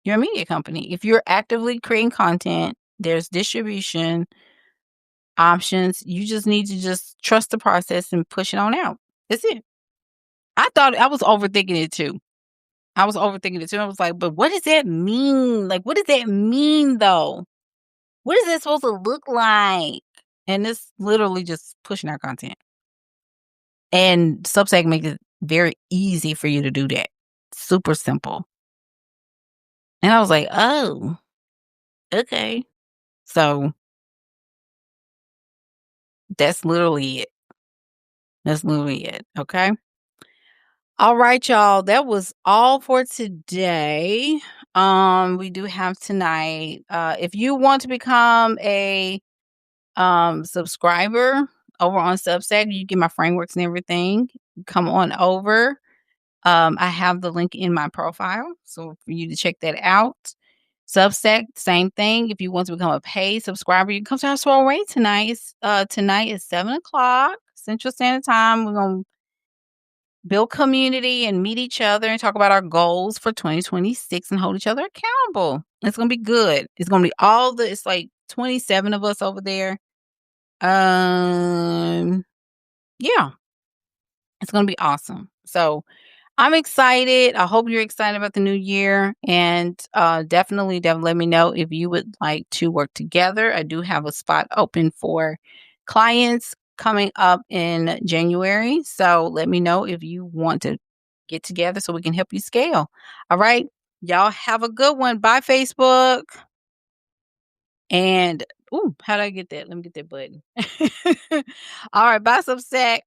your media company. If you're actively creating content, there's distribution options. You just need to just trust the process and push it on out. That's it. I thought I was overthinking it too. I was overthinking it too. I was like, but what does that mean? Like, what does that mean though? What is that supposed to look like? And it's literally just pushing our content. And Substack makes it very easy for you to do that. Super simple. And I was like, oh, okay. So that's literally it. That's literally it. Okay. All right, y'all. That was all for today. We do have tonight. If you want to become a subscriber over on Substack, you get my frameworks and everything. Come on over. I have the link in my profile, so for you to check that out. Substack, same thing. If you want to become a paid subscriber, you can come to our soiree tonight. Tonight is 7 o'clock Central Standard Time. We're gonna build community and meet each other and talk about our goals for 2026 and hold each other accountable. It's gonna be good. It's gonna be it's like 27 of us over there. Yeah, it's gonna be awesome. So I'm excited. I hope you're excited about the new year. And definitely let me know if you would like to work together. I do have a spot open for clients coming up in January. So let me know if you want to get together so we can help you scale. All right. Y'all have a good one. Bye, Facebook. And, ooh, how did I get that? Let me get that button. All right. Bye, Substack.